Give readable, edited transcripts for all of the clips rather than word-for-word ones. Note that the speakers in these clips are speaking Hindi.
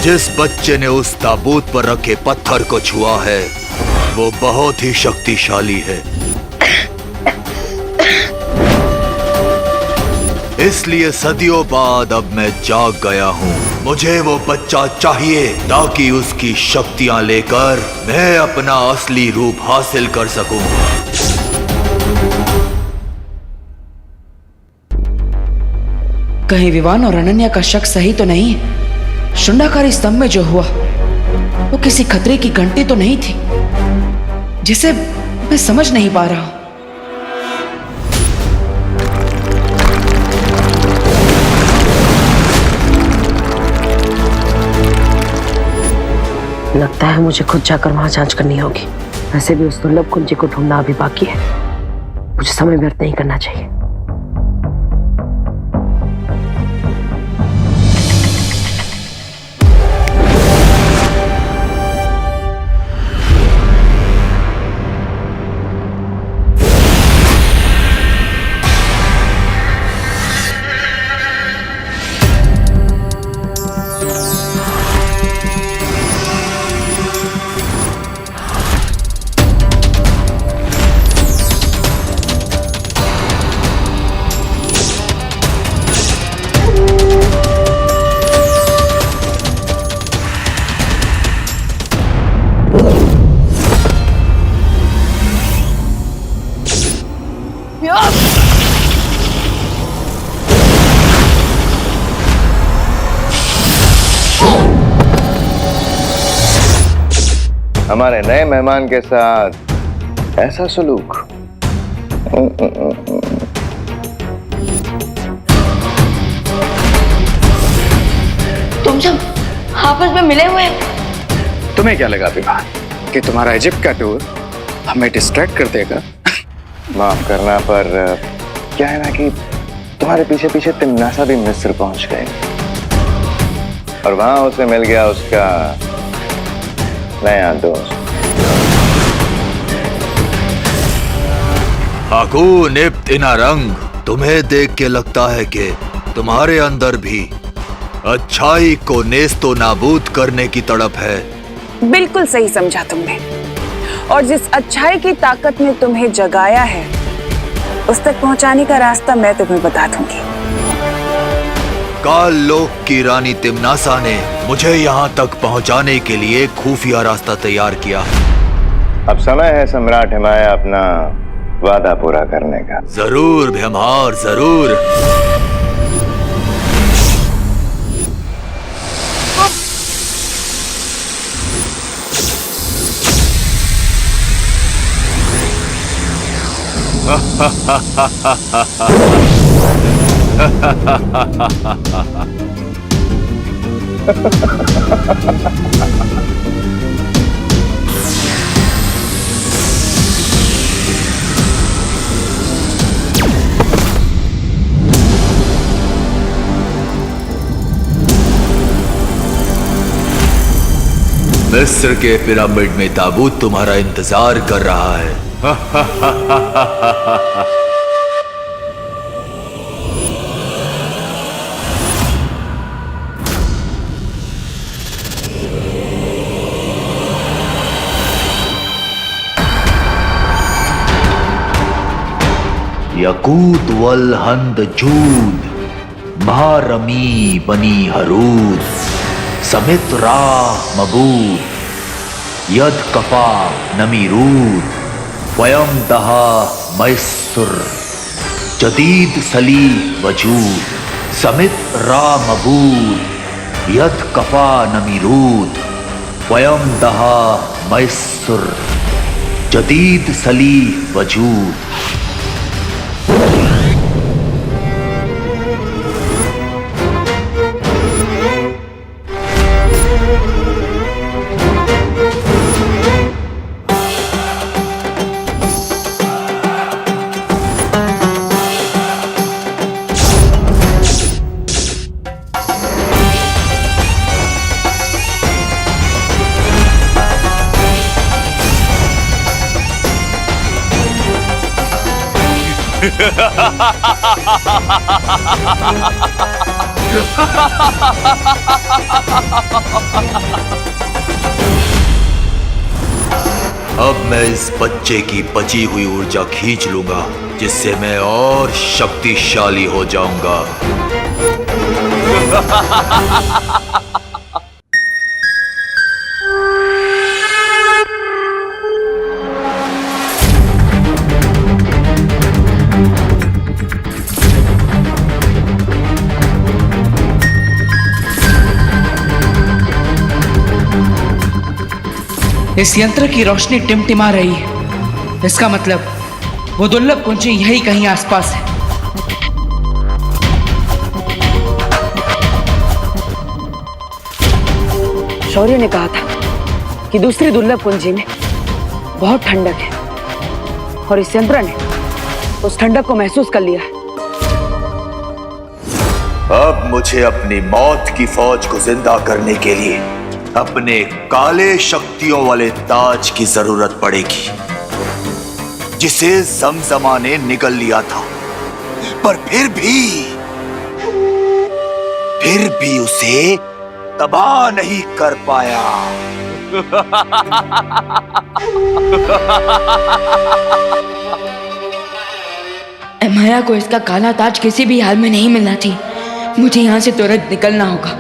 जिस बच्चे ने उस ताबूत पर रखे पत्थर को छुआ है वो बहुत ही शक्तिशाली है। इसलिए सदियों बाद अब मैं जाग गया हूँ। मुझे वो बच्चा चाहिए ताकि उसकी शक्तियाँ लेकर मैं अपना असली रूप हासिल कर सकूं। कहीं विवान और अनन्या का शक सही तो नहीं है? शुंडाकारी स्तंभ में जो हुआ वो किसी खतरे की घंटी तो नहीं थी, जिसे मैं समझ नहीं पा रहा हूं। लगता है मुझे खुद जाकर वहां जांच करनी होगी। वैसे भी उस दुर्लभ कुंजी को ढूंढना अभी बाकी है। मुझे समय व्यर्थ नहीं करना चाहिए। हमारे नए मेहमान के साथ ऐसा सलूक। तुम जब आपस में मिले हुए हो। तुम्हें क्या लगा विवाह कि तुम्हारा इजिप्ट का टूर हमें डिस्ट्रैक्ट कर देगा? माफ करना, पर क्या है ना कि तुम्हारे पीछे पीछे तिमनासा भी मिस्र पहुंच गए और वहां उसे मिल गया उसका नया दोस्त। हाकून इब्न इनारंग, तुम्हें देख के लगता है कि तुम्हारे अंदर भी अच्छाई को नेस्तो नाबूद करने की तड़प है। बिल्कुल सही समझा तुमने। और जिस अच्छाई की ताकत ने तुम्हें जगाया है उस तक पहुंचाने का रास्ता मैं तुम्हें बता दूंगी। काल लोक की रानी तिमनासा ने मुझे यहाँ तक पहुँचाने के लिए खुफिया रास्ता तैयार किया। अब समय है सम्राट हिमाया अपना वादा पूरा करने का। जरूर भीमहार, जरूर। मिस्र के पिरामिड में ताबूत तुम्हारा इंतजार कर रहा है। यकूत वल हंद जूद महारमी बनी हरूद समित रा मबूद यद कफा नमीरूद वयम दहा मैसुर जदीद सली वजूद समित रा मबूद यद कफा नमीरूद वयम दहा मैसुर जदीद सली वजूद। अब मैं इस बच्चे की बची हुई ऊर्जा खींच लूंगा, जिससे मैं और शक्तिशाली हो जाऊंगा। इस यंत्र की रोशनी टिमटिमा रही है। इसका मतलब वो दुर्लभ कुंजी यही कहीं आसपास है। शौर्य ने कहा था कि दूसरी दुर्लभ कुंजी में बहुत ठंडक है और इस यंत्र ने उस ठंडक को महसूस कर लिया है। अब मुझे अपनी मौत की फौज को जिंदा करने के लिए अपने काले शक्तियों वाले ताज की जरूरत पड़ेगी, जिसे जमजमा ने निगल लिया था, पर फिर भी उसे तबाह नहीं कर पाया। माया को इसका काला ताज किसी भी हाल में नहीं मिलना थी। मुझे यहाँ से तुरंत निकलना होगा।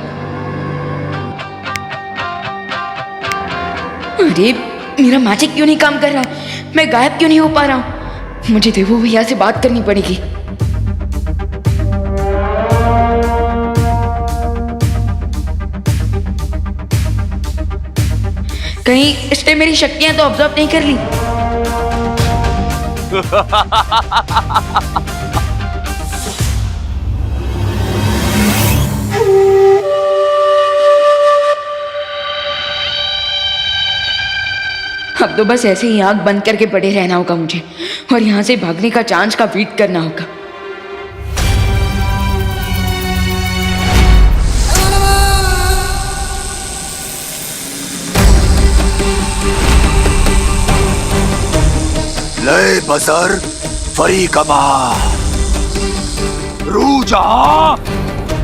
अरे मेरा मैजिक क्यों नहीं काम कर रहा है? मैं गायब क्यों नहीं हो पा रहा हूँ? मुझे देवू भैया से बात करनी पड़ेगी। कहीं इसने मेरी शक्तियां तो ऑब्जर्व नहीं कर ली। अब तो बस ऐसे ही आंख बंद करके पड़े रहना होगा मुझे, और यहाँ से भागने का चांस का वेट करना होगा। ले बसर फरी कमा रू जहां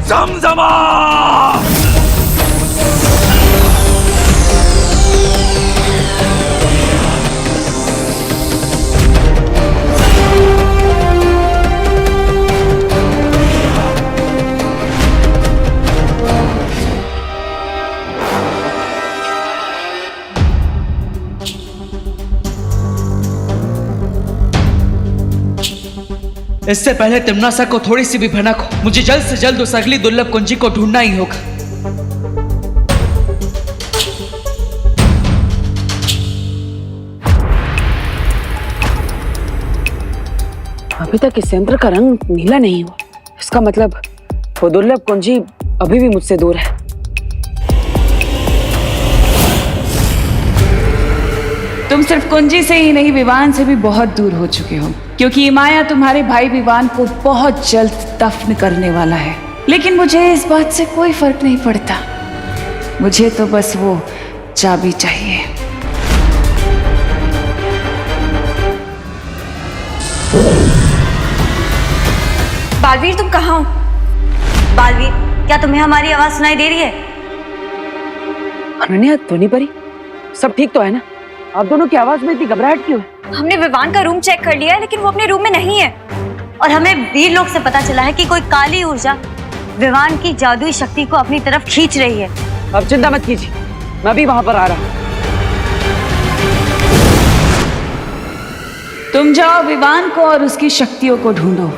जमजमा। इससे पहले तिम्नासा को थोड़ी सी भी भनक हो, मुझे जल्द से जल्द उस अगली दुर्लभ कुंजी को ढूंढना ही होगा। अभी तक इस यंत्र का रंग नीला नहीं हुआ। इसका मतलब वो दुर्लभ कुंजी अभी भी मुझसे दूर है। तुम सिर्फ कुंजी से ही नहीं, विवान से भी बहुत दूर हो चुके हो, क्योंकि ये माया तुम्हारे भाई विवान को बहुत जल्द दफन करने वाला है। लेकिन मुझे इस बात से कोई फर्क नहीं पड़ता। मुझे तो बस वो चाबी चाहिए। बालवीर, तुम कहाँ हो? बालवीर, क्या तुम्हें हमारी आवाज सुनाई दे रही है? अनन्या, ध्वनि परी, सब ठीक तो है ना? आप दोनों की आवाज में इतनी घबराहट क्यों है? हमने विवान का रूम चेक कर लिया है, लेकिन वो अपने रूम में नहीं है। और हमें वीर लोग से पता चला है कि कोई काली ऊर्जा विवान की जादुई शक्ति को अपनी तरफ खींच रही है। अब चिंता मत कीजिए, मैं भी वहां पर आ रहा हूं। तुम जाओ विवान को और उसकी शक्तियों को ढूंढो।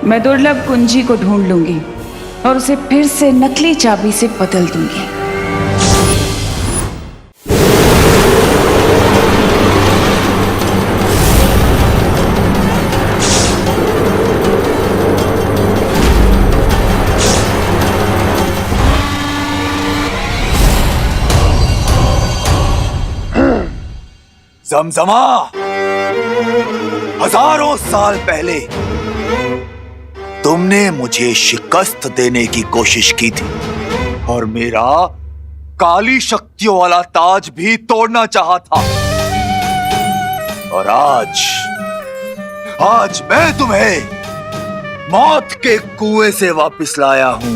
मैं दुर्लभ कुंजी को ढूंढ लूंगी और उसे फिर से नकली चाबी से बदल दूंगी। जमजमा, हजारों साल पहले तुमने मुझे शिकस्त देने की कोशिश की थी और मेरा काली शक्तियों वाला ताज भी तोड़ना चाहा था। और आज मैं तुम्हें मौत के कुएं से वापस लाया हूं।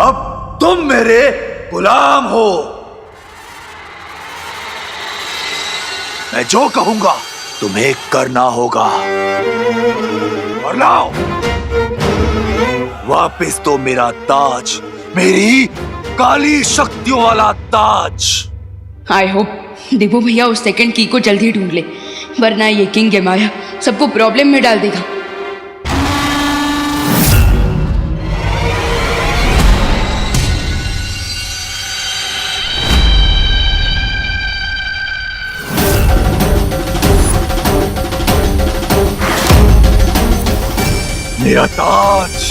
अब तुम मेरे गुलाम हो। मैं जो कहूंगा तुम्हें करना होगा। और लाओ वापस तो मेरा ताज, मेरी काली शक्तियों वाला ताज। आई होप देवो भैया उस सेकंड की को जल्दी ढूंढ ले, वरना ये किंग माया सबको प्रॉब्लम में डाल देगा। मेरा ताज।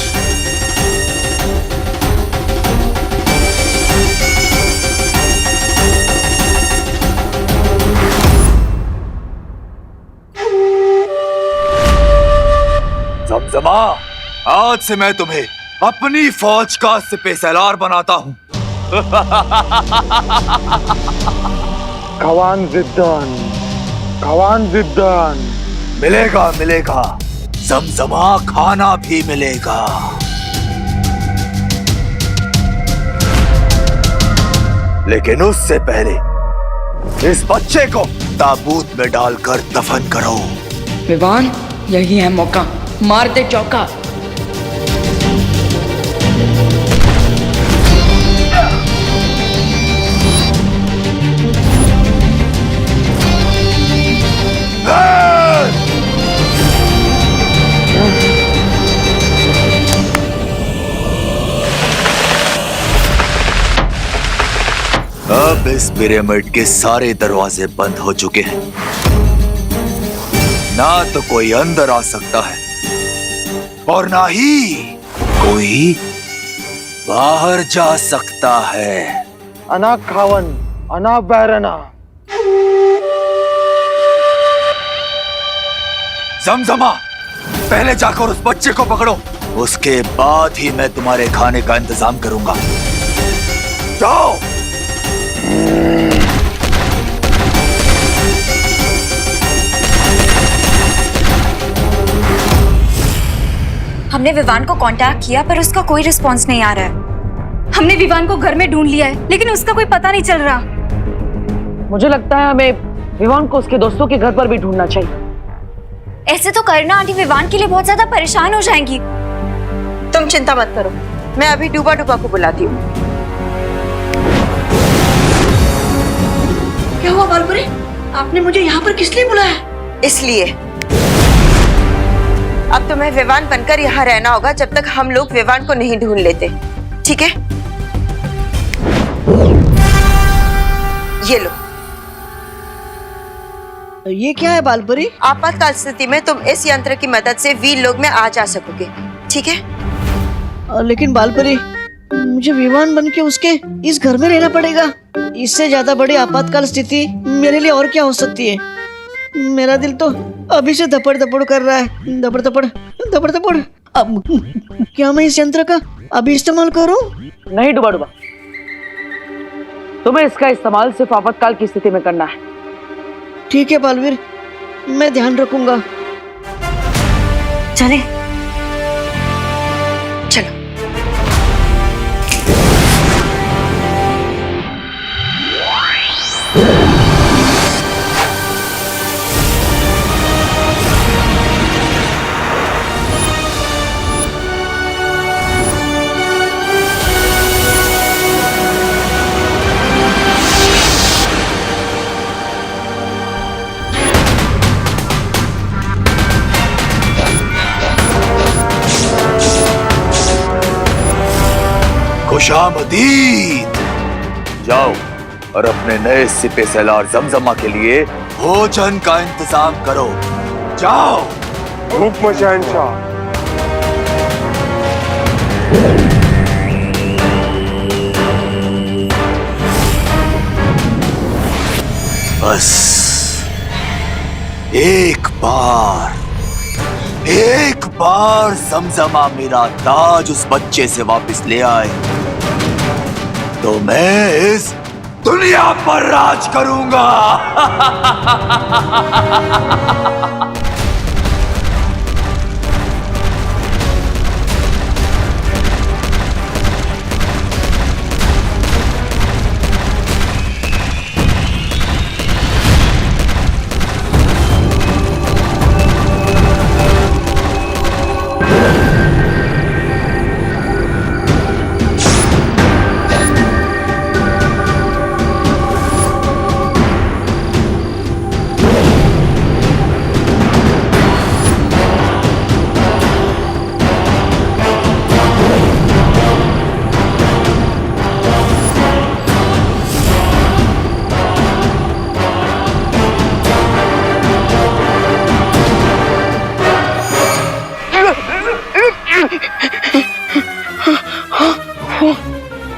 ज़मज़मा, आज से मैं तुम्हें अपनी फौज का सिपहसालार बनाता हूं। Kawan Ziddan, Kawan Ziddan. मिलेगा मिलेगा, ज़मज़मा खाना भी मिलेगा। लेकिन उससे पहले इस बच्चे को ताबूत में डालकर दफन करो। विवान, यही है मौका, मार दे चौका। अब इस पिरामिड के सारे दरवाजे बंद हो चुके हैं। ना तो कोई अंदर आ सकता है और ना ही कोई बाहर जा सकता है। Ana Kawan, Ana Barana. ज़मज़मा, पहले जाकर उस बच्चे को पकड़ो, उसके बाद ही मैं तुम्हारे खाने का इंतजाम करूंगा। जाओ। हमने विवान को कांटेक्ट किया पर उसका कोई रिस्पांस नहीं आ रहा है। हमने विवान को घर में ढूंढ लिया है लेकिन उसका कोई पता नहीं चल रहा। मुझे लगता है हमें विवान को उसके दोस्तों के घर पर भी ढूंढना चाहिए। ऐसे तो करना आंटी विवान के लिए बहुत ज्यादा परेशान हो जाएंगी। तुम चिंता मत करो, मैं अभी डूबा डूबा को बुलाती हूँ। क्या हुआ बालपुरी? आपने मुझे यहाँ पर किस लिए बुलाया? इसलिए अब तुम्हें विवान बनकर यहाँ रहना होगा जब तक हम लोग विवान को नहीं ढूंढ लेते, ठीक है? ये लो। ये क्या है बालपुरी? आपातकाल स्थिति में तुम इस यंत्र की मदद से वीर लोग में आ जा सकोगे, ठीक है? लेकिन बालपुरी, मुझे विवान बन के उसके इस घर में रहना पड़ेगा। इससे ज्यादा बड़ी आपातकाल स्थिति मेरे लिए और क्या हो सकती है? मेरा दिल तो अभी से धपड़ धपड़ कर रहा है, धपड़ धपड़ धपड़ धपड़। अब क्या मैं इस यंत्र का अभी इस्तेमाल करूं? नहीं डूबा डूबा, तुम्हें इसका इस्तेमाल सिर्फ आपातकाल की स्थिति में करना है। ठीक है बालवीर, मैं ध्यान रखूंगा। चले चलो। खुशामदीद। जाओ और अपने नए सिपहसालार ज़मज़मा के लिए भोजन का इंतजाम करो। जाओ। हुक्म शहंशाह। बस एक बार ज़मज़मा मेरा ताज उस बच्चे से वापस ले आए तो मैं इस दुनिया पर राज करूंगा।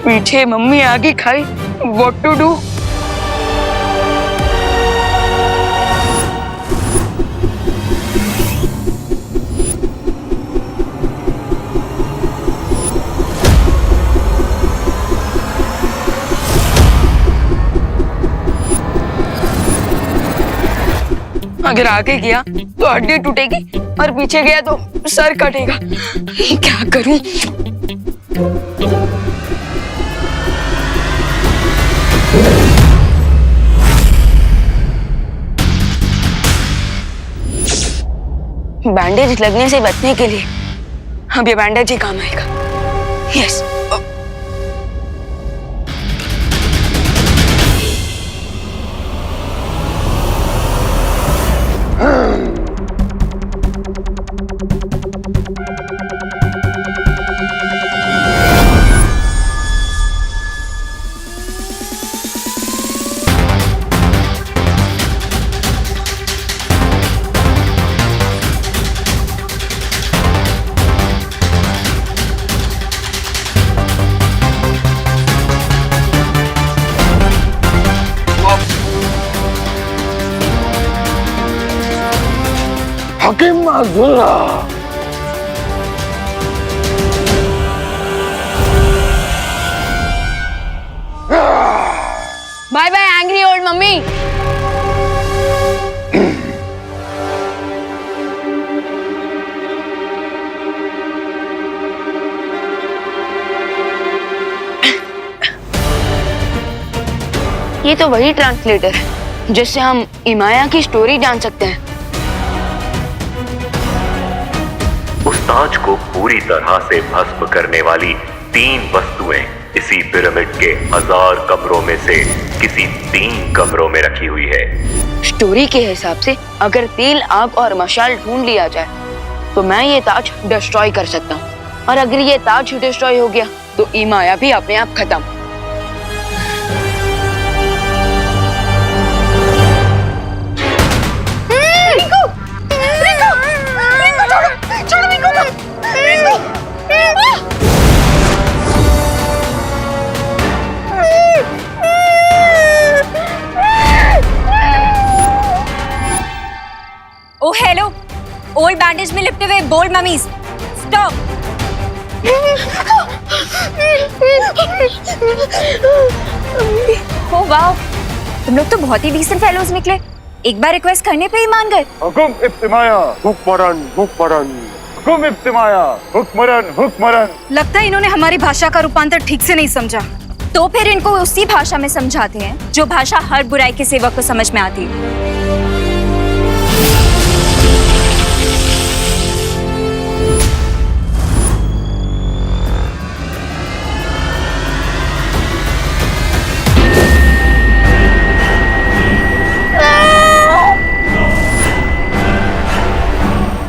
पीछे मम्मी आगे खाई, व्हाट टू डू? अगर आगे गया तो हड्डी टूटेगी और पीछे गया तो सर कटेगा। क्या करूं? बैंडेज लगने से बचने के लिए अब ये बैंडेज ही काम आएगा। Yes. Bye bye angry old mummy. ये तो वही ट्रांसलेटर है जिससे हम इमाया की स्टोरी जान सकते हैं। उस ताज को पूरी तरह से भस्म करने वाली 3 वस्तुएं इसी पिरामिड के 1000 कमरों में से किसी 3 कमरों में रखी हुई है। स्टोरी के हिसाब से अगर तेल, आग और मशाल ढूंढ लिया जाए तो मैं ये ताज डिस्ट्रॉय कर सकता हूँ, और अगर ये ताज डिस्ट्रॉय हो गया तो इमाया भी अपने आप खत्म। ओ हेलो, ओल्ड बैंडेज में लिपटे हुए bold mummies, stop. Oh wow, तुम लोग तो बहुत ही डिसेंट फेलोज निकले। एक बार रिक्वेस्ट करने पे ही मान गए। हुकुम इब्तिमाया हुक्मरन हुक्मरन, हुकुम इब्तिमाया हुक्मरन हुक्मरन। लगता है इन्होंने हमारी भाषा का रूपांतर ठीक से नहीं समझा, तो फिर इनको उसी भाषा में समझाते हैं जो भाषा हर बुराई के सेवक को समझ में आती है।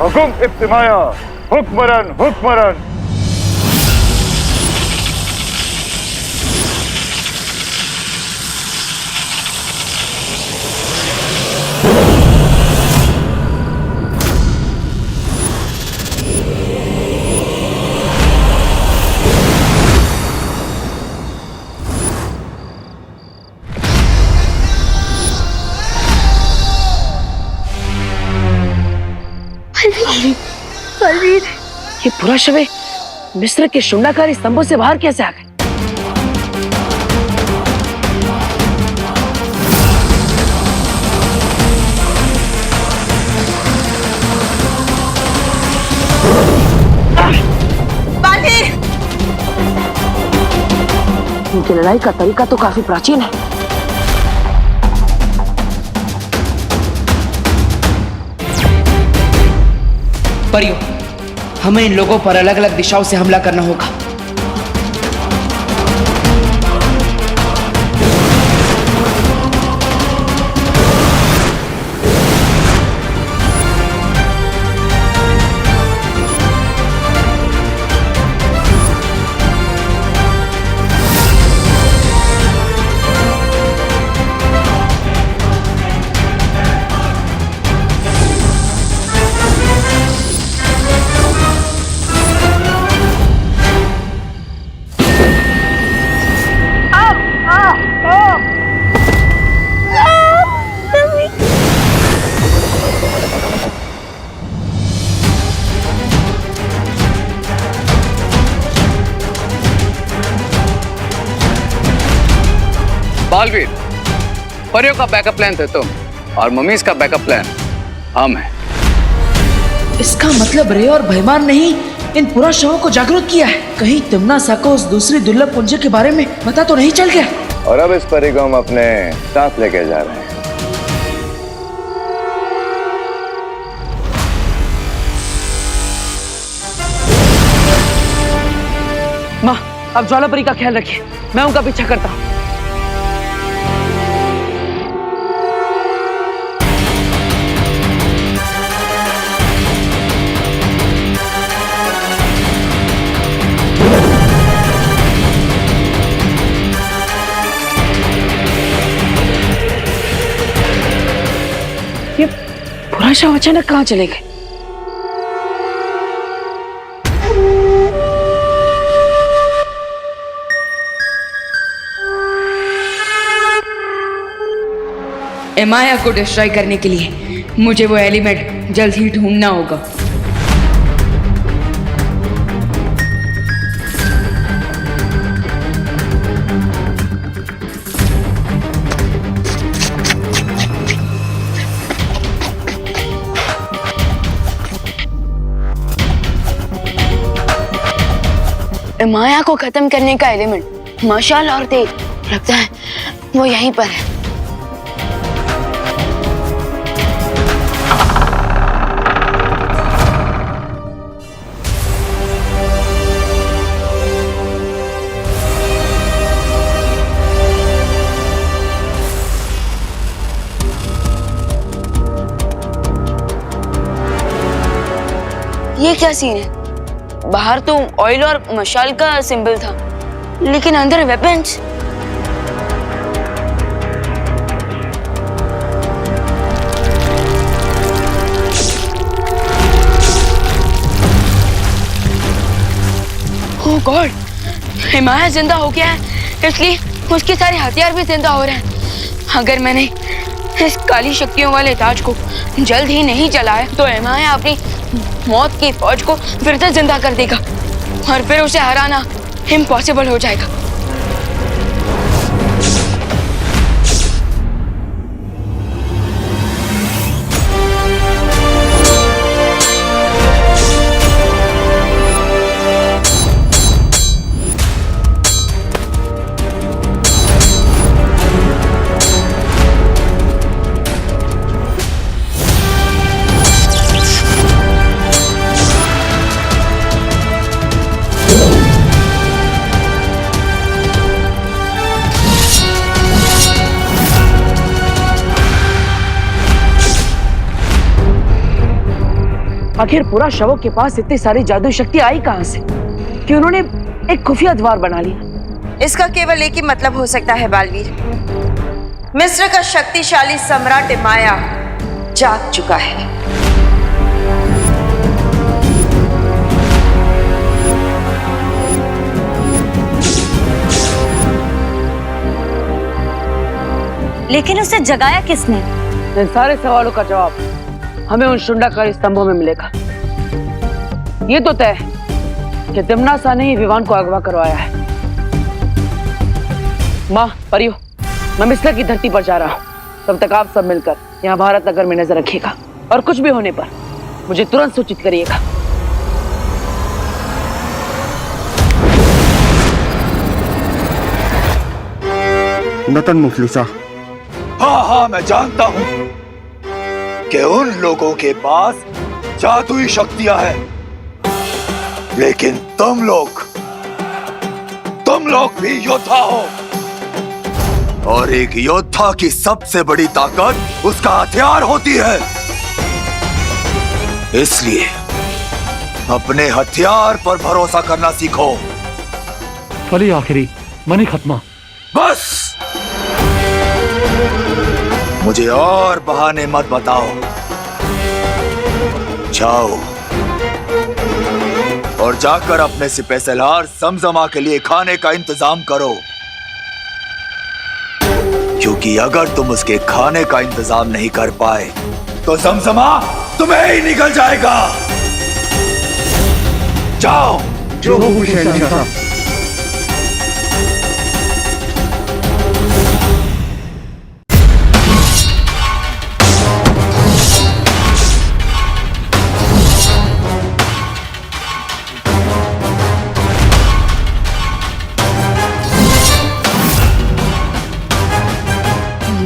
हुकुम इब्तिमाया हुक्मरन हुक्मरन। ये पूरा शव मिस्र के शुंडाकारी स्तंभों से बाहर कैसे आ गए? इनकी लड़ाई का तरीका तो काफी प्राचीन है। परियो, हमें इन लोगों पर अलग अलग दिशाओं से हमला करना होगा। बालवीर, परियों का बैकअप प्लान थे तुम और मम्मीज का बैकअप प्लान हम हैं। इसका मतलब रे और भयमान ने ही इन पूरा शवों को जागरूक किया है। कहीं तिम्नासा को उस दूसरी दुर्लभ कुंज के बारे में पता तो नहीं चल गया? और अब इस परी को हम अपने साथ लेके जा रहे हैं। माँ, अब ज्वालापरी का ख्याल रखिए, मैं उनका पीछा करता हूँ। ये पूरा शव अचानक कहाँ चले गए? माया को डिस्ट्रॉय करने के लिए मुझे वो एलिमेंट जल्द ही ढूंढना होगा। माया को खत्म करने का एलिमेंट मशाल और तेज, लगता है वो यहीं पर है। ये क्या सीन है? बाहर तो ऑयल और मशाल का सिंबल था, लेकिन अंदर वेपन्स। ओह गॉड, हिमाया जिंदा हो गया है, इसलिए उसके सारे हथियार भी जिंदा हो रहे हैं। अगर मैंने इस काली शक्तियों वाले ताज को जल्द ही नहीं जलाया तो हिमाया अपनी मौत की फौज को फिर से जिंदा कर देगा और फिर उसे हराना इम्पॉसिबल हो जाएगा। आखिर पूरा शवों के पास इतनी सारी जादू शक्ति आई कहां से कि उन्होंने एक खुफिया द्वार बना लिया? इसका केवल एक ही मतलब हो सकता है बालवीर, मिस्र का शक्तिशाली सम्राट माया जाग चुका है। लेकिन उसे जगाया किसने? इन सारे सवालों का जवाब हमें उन शुंडाकारी स्तंभों में मिलेगा। ये तो तय है कि तिम्नासा ने ही विवान को अगवा करवाया है। माँ, परियो, मैं मिस्र की धरती पर जा रहा हूँ। तब तक आप सब मिलकर यहाँ भारत नगर में नजर रखिएगा और कुछ भी होने पर मुझे तुरंत सूचित करिएगा। नतन मुफलिसा। हाँ, मैं जानता हूँ कि उन लोगों के पास जादुई शक्तियां हैं, लेकिन तुम लोग भी योद्धा हो, और एक योद्धा की सबसे बड़ी ताकत उसका हथियार होती है। इसलिए अपने हथियार पर भरोसा करना सीखो। फली आखिरी मनी खत्मा। बस मुझे और बहाने मत बताओ। जाओ और जाकर अपने सिपहसालार समजमा के लिए खाने का इंतजाम करो, क्योंकि अगर तुम उसके खाने का इंतजाम नहीं कर पाए तो समजमा तुम्हें ही निकल जाएगा। जाओ। जो हुकुम शहंशाह।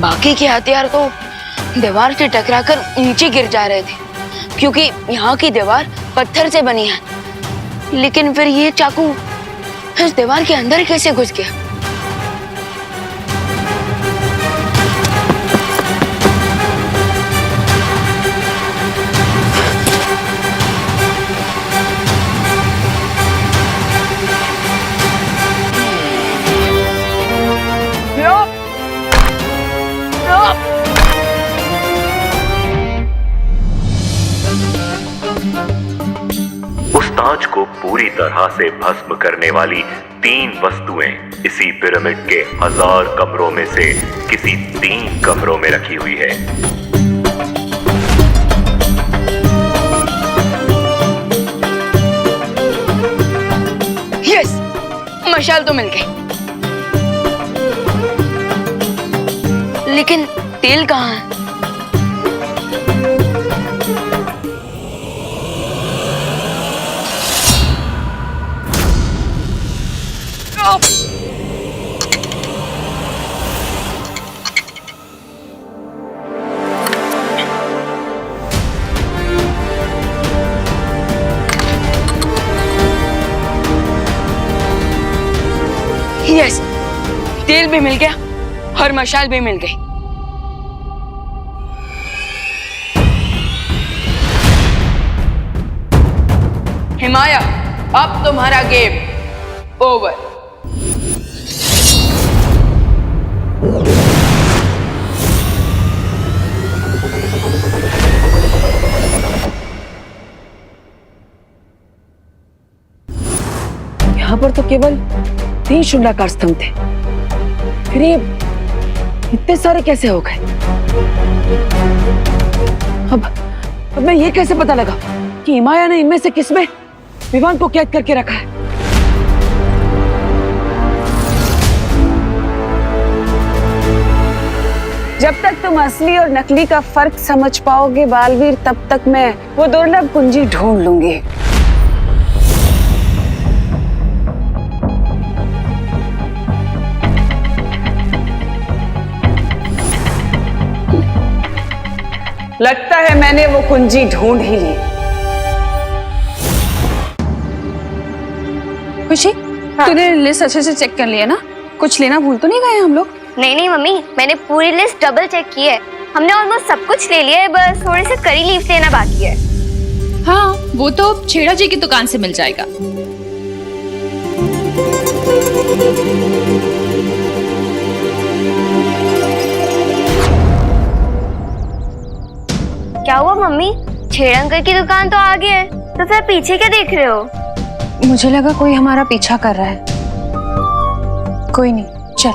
बाकी के हथियार तो दीवार से टकराकर नीचे गिर जा रहे थे, क्योंकि यहाँ की दीवार पत्थर से बनी है। लेकिन फिर ये चाकू इस दीवार के अंदर कैसे घुस गया? उस ताज को पूरी तरह से भस्म करने वाली 3 वस्तुएं इसी पिरामिड के 1000 कमरों में से किसी 3 कमरों में रखी हुई है। यस, मशाल तो मिल गई, लेकिन तेल कहाँ है? यस, तेल भी मिल गया और मशाल भी मिल गई। हिमाया, अब तुम्हारा गेम ओवर। यहाँ पर तो केवल 3 शून्याकार स्तंभ थे, फिर ये इतने सारे कैसे हो गए? अब मैं ये कैसे पता लगा कि हिमाया ने इनमें से किसमें विवान को कैद करके रखा है? जब तक तुम असली और नकली का फर्क समझ पाओगे बालवीर, तब तक मैं वो दुर्लभ कुंजी ढूंढ लूंगी। लगता है मैंने वो कुंजी ढूंढ ही ली। खुशी, तूने लिस्ट अच्छे से चेक कर लिया ना? कुछ लेना भूल तो नहीं गए हम लोग? नहीं मम्मी, मैंने पूरी लिस्ट डबल चेक की है। हमने ऑलमोस्ट सब कुछ ले लिया है, बस थोड़े से करी लीव्स लेना बाकी है। हाँ, वो तो छेड़ा जी की दुकान से मिल जाएगा। क्या हुआ मम्मी? छेड़ा अंकल की दुकान तो आगे है, तो फिर पीछे क्या देख रहे हो? मुझे लगा कोई हमारा पीछा कर रहा है। कोई नहीं, चल।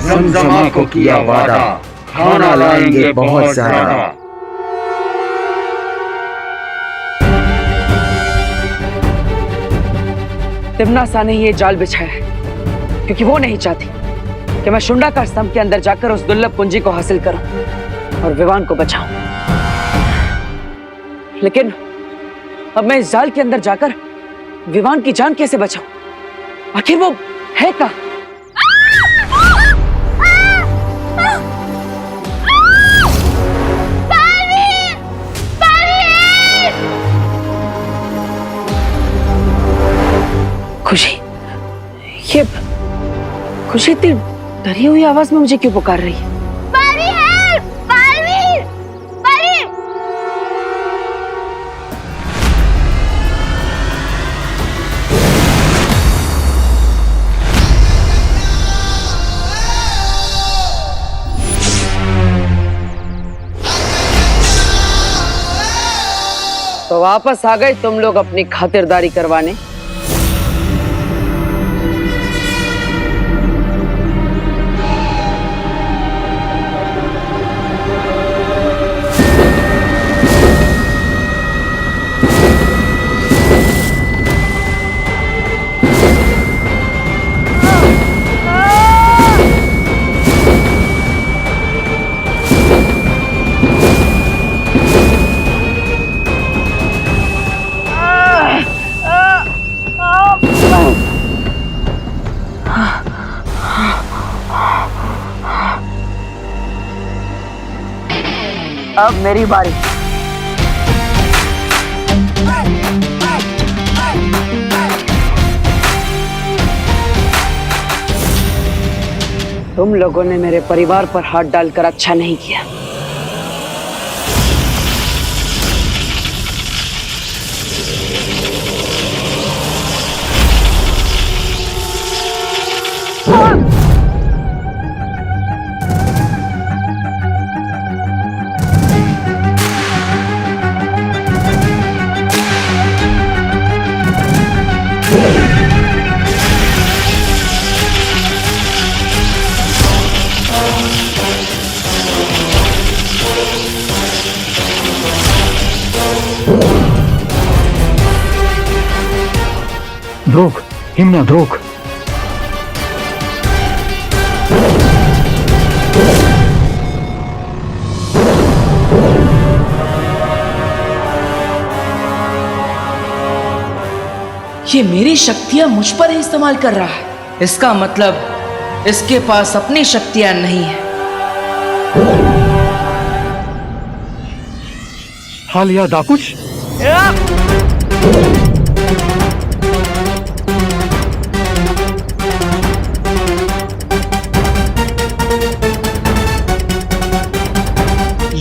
जमजमा को किया वादा, खाना लाएंगे बहुत सारा। तिम्नासा ने ये जाल बिछाया है, क्योंकि वो नहीं चाहती कि मैं शून्याकार स्तंभ के अंदर जाकर उस दुर्लभ कुंजी को हासिल करूं और विवान को बचाऊं। लेकिन अब मैं इस जाल के अंदर जाकर विवान की जान कैसे बचाऊं? आखिर वो है कहाँ? खुशी, ये खुशी इतनी डरी हुई आवाज में मुझे क्यों पुकार रही है? तो वापस आ गए तुम लोग अपनी खातिरदारी करवाने। अब मेरी बारी। तुम लोगों ने मेरे परिवार पर हाथ डालकर अच्छा नहीं किया। द्रोक, हिमना द्रोक। ये मेरी शक्तियां मुझ पर ही इस्तेमाल कर रहा है। इसका मतलब इसके पास अपनी शक्तियां नहीं है। हाल या दाकुश?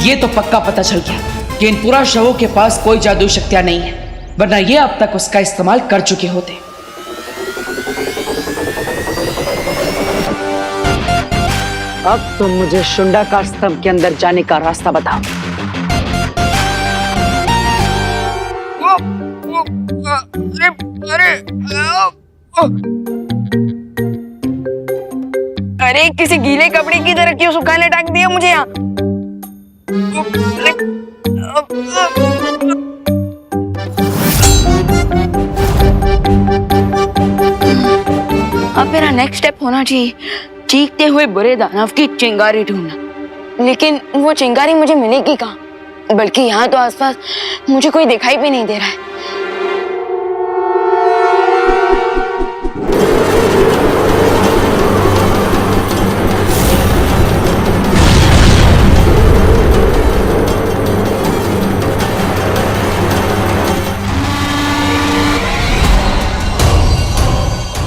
ये तो पक्का पता चल गया कि इन पूरा शवों के पास कोई जादुई शक्तियां नहीं है, वरना ये अब तक उसका इस्तेमाल कर चुके होते। अब तुम मुझे शुंडाकार स्तंभ के अंदर जाने का रास्ता बताओ। अरे किसी गीले कपड़े की तरह क्यों सुखाने टांग दिया मुझे यहाँ? अब मेरा नेक्स्ट स्टेप होना चाहिए चीखते हुए बुरे दानव की चिंगारी ढूंढना। लेकिन वो चिंगारी मुझे मिलेगी कहाँ? बल्कि यहाँ तो आसपास मुझे कोई दिखाई भी नहीं दे रहा है।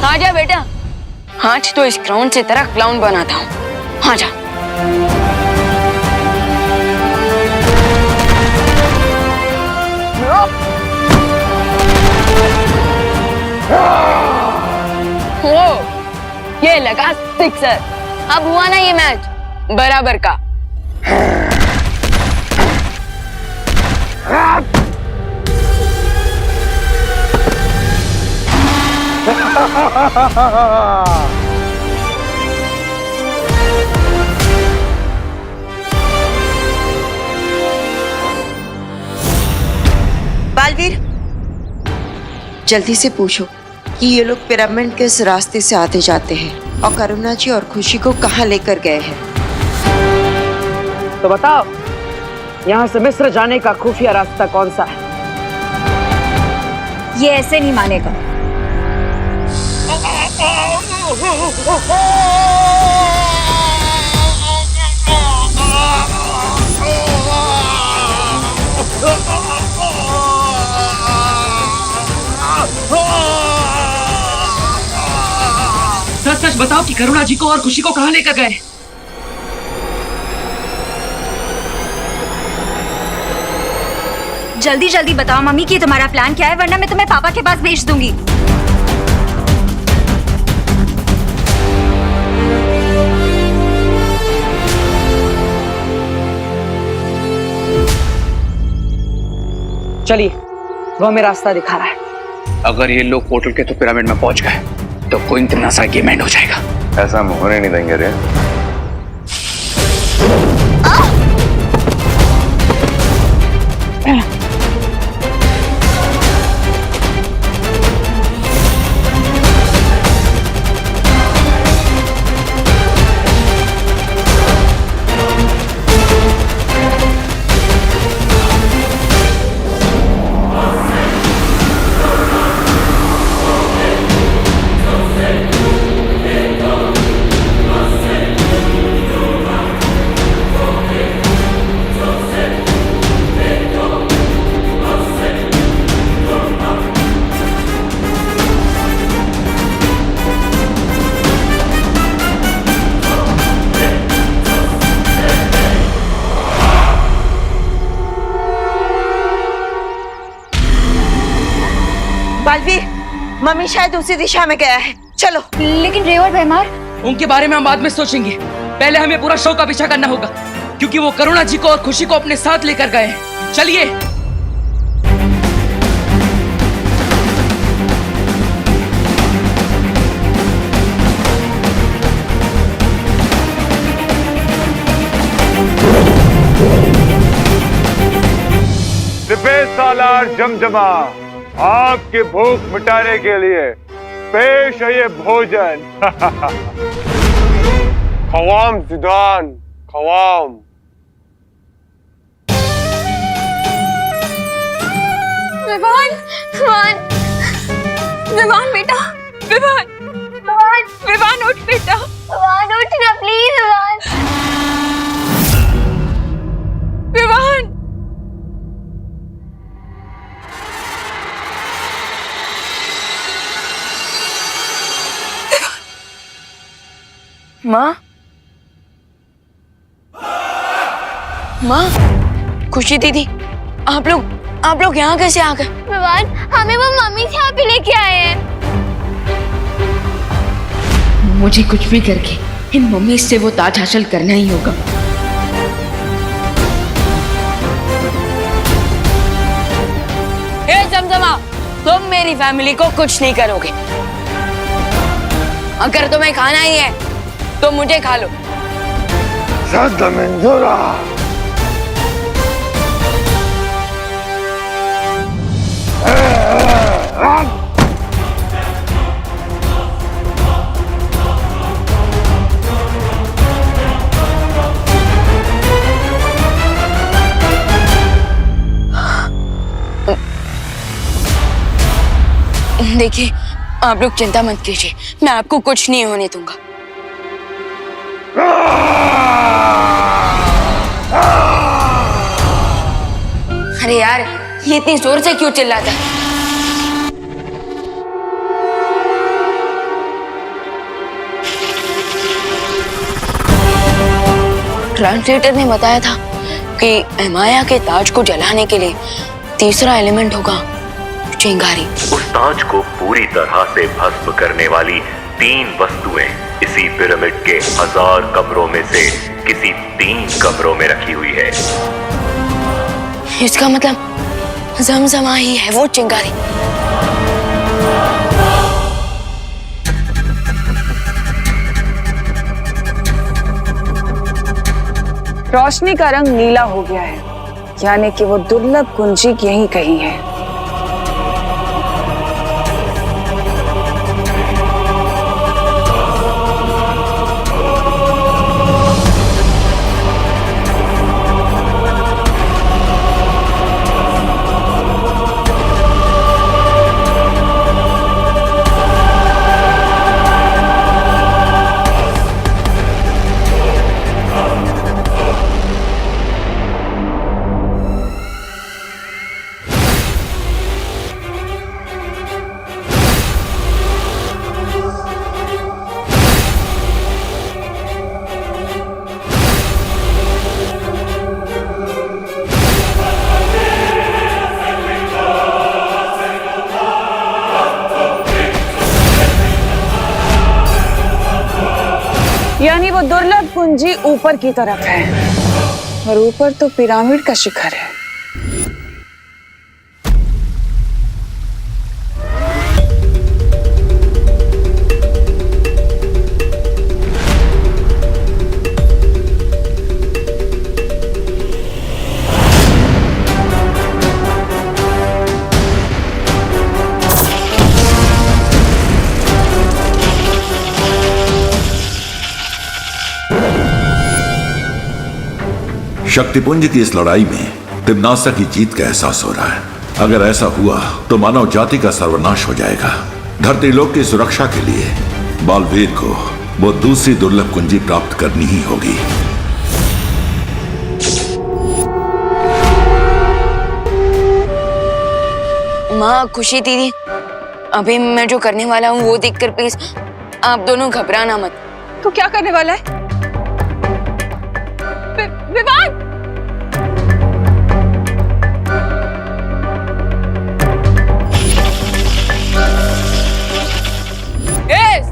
आजा बेटा, आज तो इस क्राउन से तेरा क्लाउन बनाता हूँ। आजा। ओ, ये लगा सिक्सर। अब हुआ ना ये मैच बराबर का। बालवीर, जल्दी से पूछो कि ये लोग पिरामिड किस रास्ते से आते जाते हैं और करुणा जी और खुशी को कहाँ लेकर गए हैं। तो बताओ, यहाँ से मिस्र जाने का खुफिया रास्ता कौन सा है? ये ऐसे नहीं मानेगा। सच सच बताओ कि करुणा जी को और खुशी को कहाँ लेकर गए? जल्दी जल्दी बताओ मम्मी कि तुम्हारा प्लान क्या है, वरना मैं तुम्हें पापा के पास भेज दूंगी। चलिए, वो हमें रास्ता दिखा रहा है। अगर ये लोग पोर्टल के तो पिरामिड में पहुंच गए तो कोई सा गेम एंड हो जाएगा। ऐसा हम होने नहीं देंगे रे। बालवीर, मम्मी शायद उसी दिशा में गया है, चलो। लेकिन रे और भैमार, उनके बारे में हम बाद में सोचेंगे। पहले हमें पूरा शो का पीछा करना होगा, क्योंकि वो करुणा जी को और खुशी को अपने साथ लेकर गए हैं। चलिए। सालार जमजमा, आपकी भूख मिटाने के लिए पेश है ये भोजन। खवाम जिदान, खवाम। विवान, विवान, विवान बेटा, विवान, विवान, विवान उठ बेटा, विवान उठ ना प्लीज, विवान, विवान। माँ, माँ, खुशी दीदी, आप लोग यहाँ कैसे आ गए? विवान, हमें वो मम्मी से आप ही लेके आए हैं। मुझे कुछ भी करके इन मम्मी से वो ताज हासिल करना ही होगा। हे जमजमा, तुम मेरी फैमिली को कुछ नहीं करोगे। अगर तुम्हें खाना ही है तो मुझे खा लो। देखिए, आप लोग चिंता मत कीजिए, मैं आपको कुछ नहीं होने दूंगा। अरे यार, ये इतनी जोर से क्यों चिल्लाता है? ट्रांसलेटर ने बताया था कि एमाया के ताज को जलाने के लिए तीसरा एलिमेंट होगा चिंगारी। उस ताज को पूरी तरह से भस्म करने वाली 3 वस्तुएं इसी पिरामिड के 1000 कमरों में से किसी 3 कमरों में रखी हुई है। इसका मतलब जमजमा ही है वो चिंगारी। रोशनी का रंग नीला हो गया है, यानी कि वो दुर्लभ कुंजी यहीं कहीं है। यानी वो दुर्लभ कुंजी ऊपर की तरफ है और ऊपर तो पिरामिड का शिखर है। शक्तिपुंज की इस लड़ाई में तिम्नासा की जीत का एहसास हो रहा है। अगर ऐसा हुआ तो मानव जाति का सर्वनाश हो जाएगा। धरती लोक की सुरक्षा के लिए बालवीर को वो दूसरी दुर्लभ कुंजी प्राप्त करनी ही होगी। माँ खुशी दीदी, अभी मैं जो करने वाला हूँ वो देखकर प्लीज आप दोनों घबराना मत। तो क्या करने वाला है? विवान!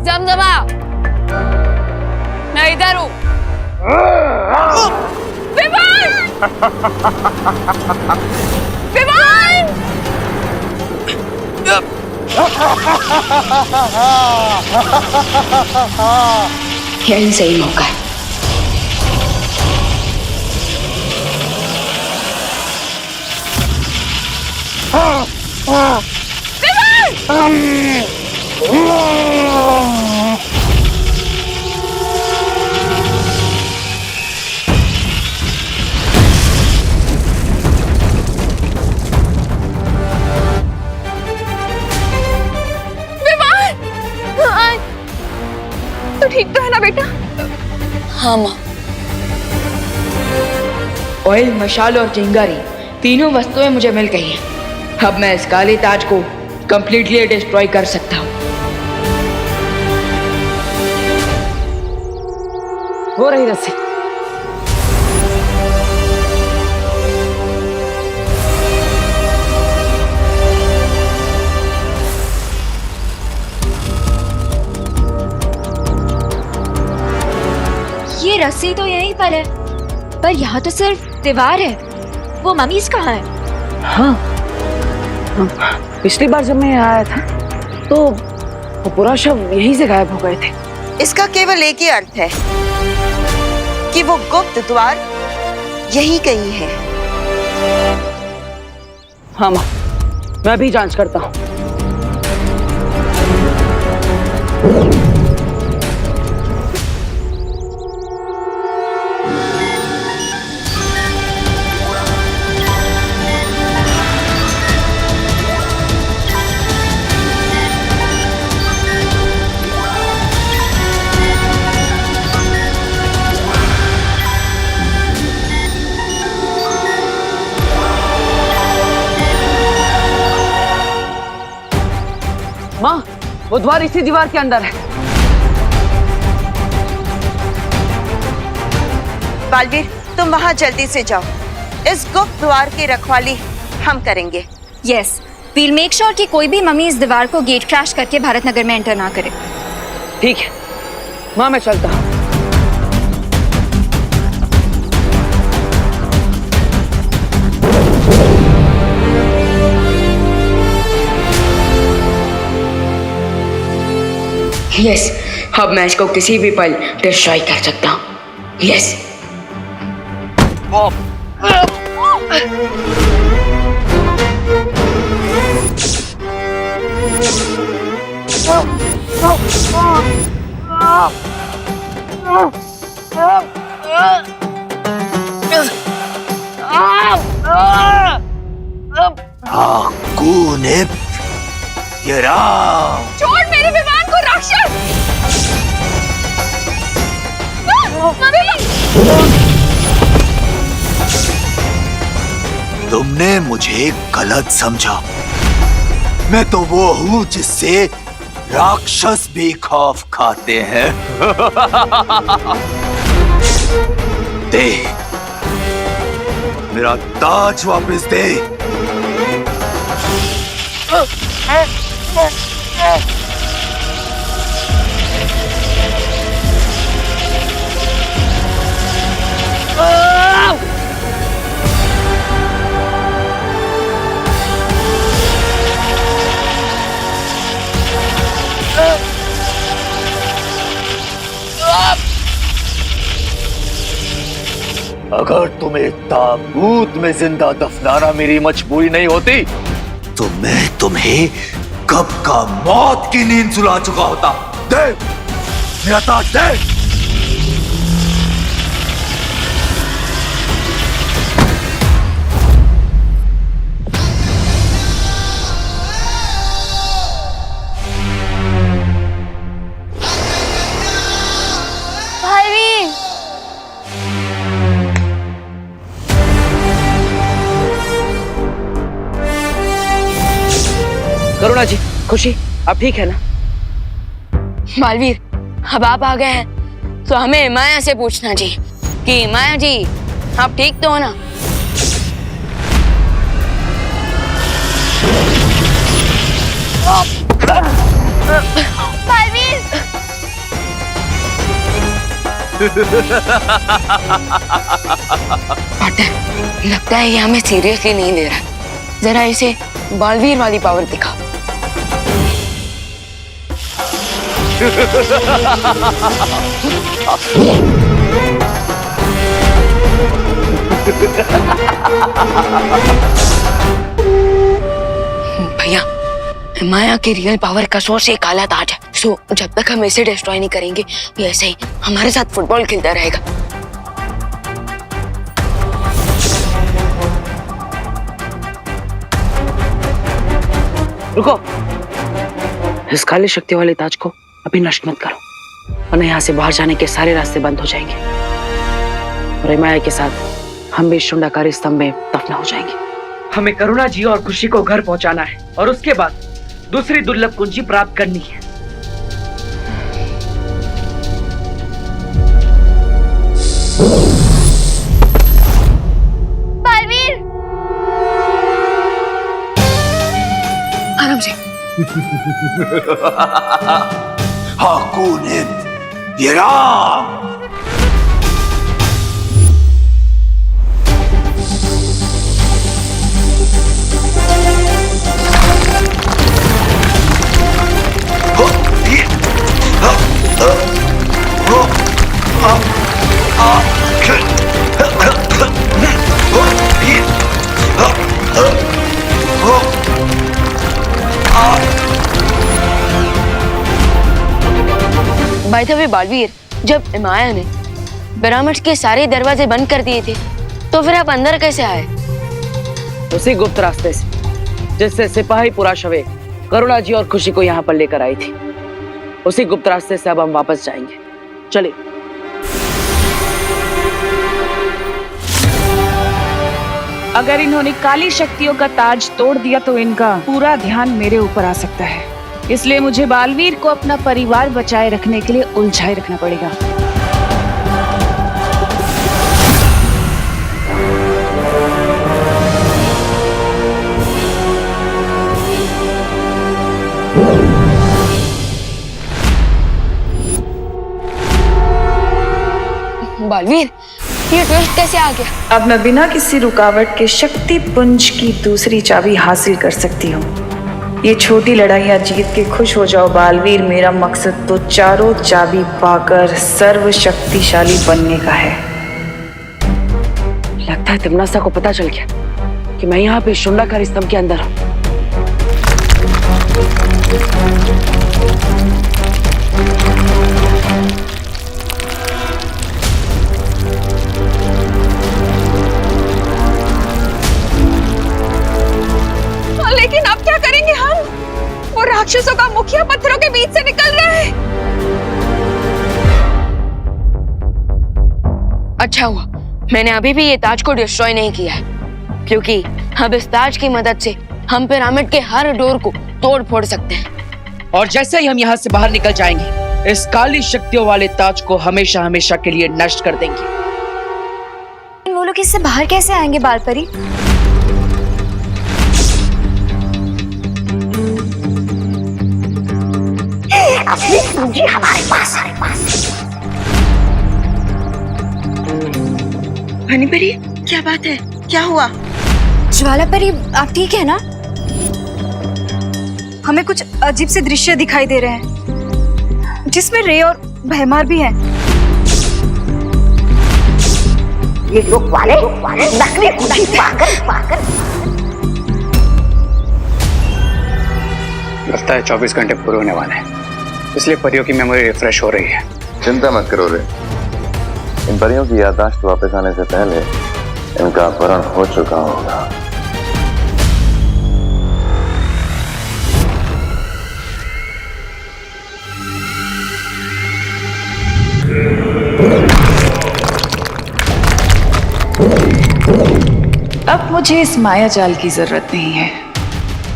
जमजमा, मैं इधर हूँ। विवान! विवान! यही सही मौका है। तो ठीक तो है ना बेटा? हाँ माँ। ऑयल, मशाल और चिंगारी तीनों वस्तुएं मुझे मिल गई हैं। अब मैं इस काले ताज को कंप्लीटली डिस्ट्रॉय कर सकता हूँ। वो रही रस्सी। ये रस्सी तो यहीं पर है, पर यहाँ तो सिर्फ दीवार है। वो मम्मीज कहाँ है? हाँ, पिछली बार जब मैं यहाँ आया था तो वो पूरा शव यहीं से गायब हो गए थे। इसका केवल एक ही अर्थ है कि वो गुप्त द्वार यही कहीं है। हाँ माँ, मैं भी जांच करता हूँ। माँ, वो द्वार इसी दीवार के अंदर है। बालवीर, तुम वहां जल्दी से जाओ। इस गुप्त द्वार की रखवाली हम करेंगे। यस, वील मेक श्योर कि कोई भी मम्मी इस दीवार को गेट क्रैश करके भारत नगर में एंटर ना करे। ठीक है माँ, मैं चलता हूँ। यस, अब मैं इसको किसी भी पल डिस्ट्रॉय कर सकता हूँ। यस। छोड़ मेरे विमान को राक्षस! तुमने मुझे गलत समझा। मैं तो वो हूँ जिससे राक्षस भी खौफ खाते हैं। दे, मेरा ताज वापस दे। अगर तुम्हें ताबूत में जिंदा दफनाना मेरी मजबूरी नहीं होती तो मैं तुम्हें कब का मौत की नींद सुला चुका होता। दे मेरा ताज दे। करुणा जी, खुशी, आप ठीक है ना? बालवीर, अब आप आ गए हैं तो हमें माया से पूछना जी कि माया जी आप ठीक तो हो ना? बालवीर! पार्टनर, लगता है ये हमें सीरियसली नहीं ले रहा। जरा इसे बालवीर वाली पावर दिखा। भैया, माया की रियल पावर का सोर्स एक काला ताज है। सो जब तक हम इसे डिस्ट्रॉय नहीं करेंगे ये ऐसे ही हमारे साथ फुटबॉल खेलता रहेगा। रुको, इस काली शक्ति वाले ताज को अभी नष्ट मत करो, वरना यहाँ से बाहर जाने के सारे रास्ते बंद हो जाएंगे और माया के साथ हम भी शुंडाकारी स्तंभ में दफना हो जाएंगे। हमें करुणा जी और खुशी को घर पहुंचाना है और उसके बाद दूसरी दुर्लभ कुंजी प्राप्त करनी है। बालवीर! आराम से। हाकून यराम। बाय द वे बालवीर, जब माया ने पिरामिड्स के सारे दरवाजे बंद कर दिए थे तो फिर आप अंदर कैसे आए? उसी गुप्त रास्ते से जिससे सिपाही पुराशवे करुणा जी और खुशी को यहाँ पर लेकर आई थी। उसी गुप्त रास्ते से अब हम वापस जाएंगे। चलिए। अगर इन्होंने काली शक्तियों का ताज तोड़ दिया तो इनका पूरा ध्यान मेरे ऊपर आ सकता है, इसलिए मुझे बालवीर को अपना परिवार बचाए रखने के लिए उलझाए रखना पड़ेगा। बालवीर, ये ट्विस्ट कैसे आ गया? अब मैं बिना किसी रुकावट के शक्ति पुंज की दूसरी चाबी हासिल कर सकती हूँ। ये छोटी लड़ाइयाँ जीत के खुश हो जाओ बालवीर, मेरा मकसद तो चारों चाबी पाकर सर्वशक्तिशाली बनने का है। लगता है तिमनासा को पता चल गया कि मैं यहाँ पे शुंडाकारी स्तंभ के अंदर हूँ। लेकिन अब क्या करेंगे हम? वो राक्षसों का मुखिया पत्थरों के बीच से निकल रहा है। अच्छा हुआ मैंने अभी भी ये ताज को डिस्ट्रॉय नहीं किया है, क्योंकि अब इस ताज की मदद से हम पिरामिड के हर डोर को तोड़ फोड़ सकते हैं। और जैसे ही हम यहाँ से बाहर निकल जाएंगे, इस काली शक्तियों वाले ताज को हमेशा हमेशा के लिए नष्ट कर देंगे। वो लोग इससे बाहर कैसे आएंगे बालपरी? हमारे पास हनी परी, क्या बात है? क्या हुआ? ज्वाला परी, आप ठीक है ना? हमें कुछ अजीब से दृश्य दिखाई दे रहे हैं जिसमें रे और भैमार भी हैं। ये लोग वाले नकली खुशी पाकर लगता है 24 घंटे पूरे होने वाले हैं, इसलिए परियों की मेमोरी रिफ्रेश हो रही है। चिंता मत करो रे, इन परियों की याददाश्त वापस आने से पहले इनका अपहरण हो चुका होगा। अब मुझे इस माया जाल की जरूरत नहीं है,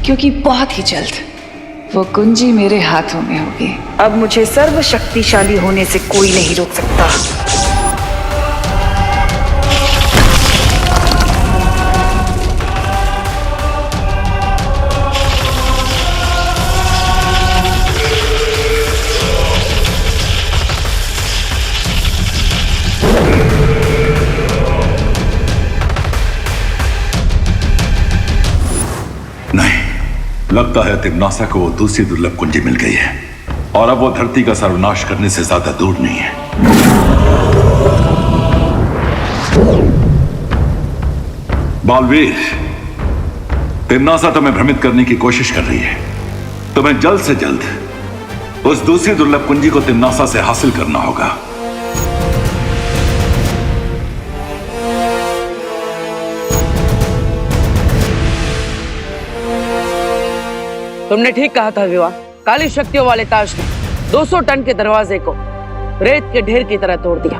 क्योंकि बहुत ही जल्द वो कुंजी मेरे हाथों में होगी। अब मुझे सर्वशक्तिशाली होने से कोई नहीं रोक सकता। लगता है तिम्नासा को वो दूसरी दुर्लभ कुंजी मिल गई है और अब वो धरती का सर्वनाश करने से ज्यादा दूर नहीं है। बालवीर, तिम्नासा तुम्हें भ्रमित करने की कोशिश कर रही है। तुम्हें जल्द से जल्द उस दूसरी दुर्लभ कुंजी को तिम्नासा से हासिल करना होगा। तुमने ठीक कहा था विवान, काली शक्तियों वाले ताज ने 200 टन के दरवाजे को रेत के ढेर की तरह तोड़ दिया।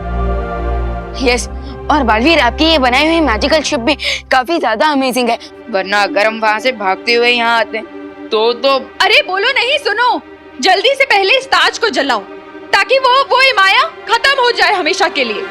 यस, और बालवीर आपकी ये बनाई हुई मैजिकल शिप भी काफी ज्यादा अमेजिंग है, वरना अगर हम वहाँ से भागते हुए यहाँ आते तो अरे बोलो नहीं, सुनो, जल्दी से पहले इस ताज को जलाओ ताकि वो माया खत्म हो जाए हमेशा के लिए।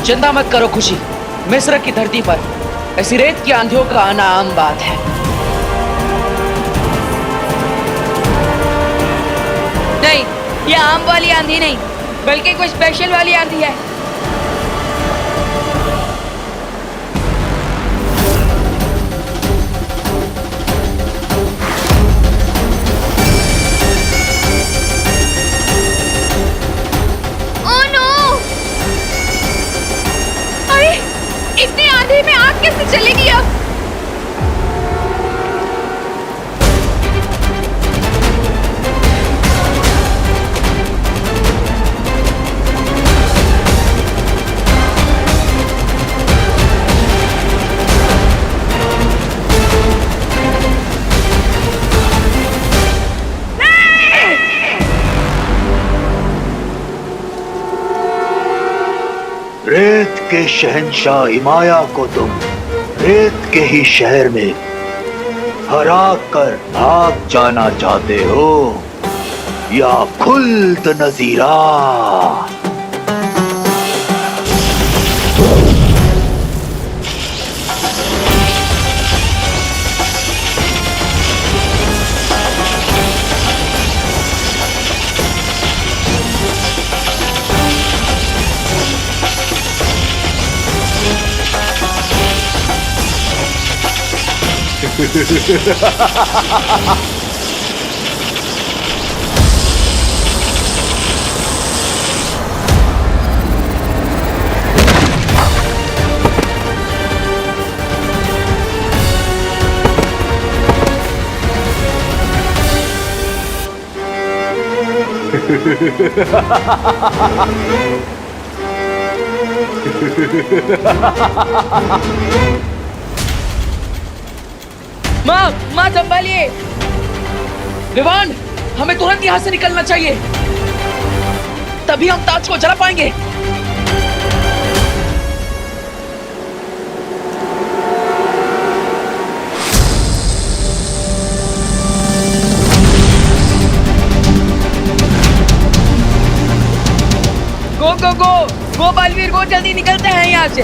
चिंता मत करो खुशी, मिस्र की धरती पर ऐसी रेत की आंधियों का आना आम बात है। नहीं, ये आम वाली आंधी नहीं, बल्कि कोई स्पेशल वाली आंधी है। इतनी आंधी में आग कैसे चलेगी अब? रेत के शहंशाह इमाया को तुम रेत के ही शहर में हरा कर भाग जाना चाहते हो या खुल्द नजीरा? माँ संभालिए। विवान, हमें तुरंत यहाँ से निकलना चाहिए, तभी हम ताज को जला पाएंगे। गो बालवीर गो, जल्दी निकलते हैं यहाँ से।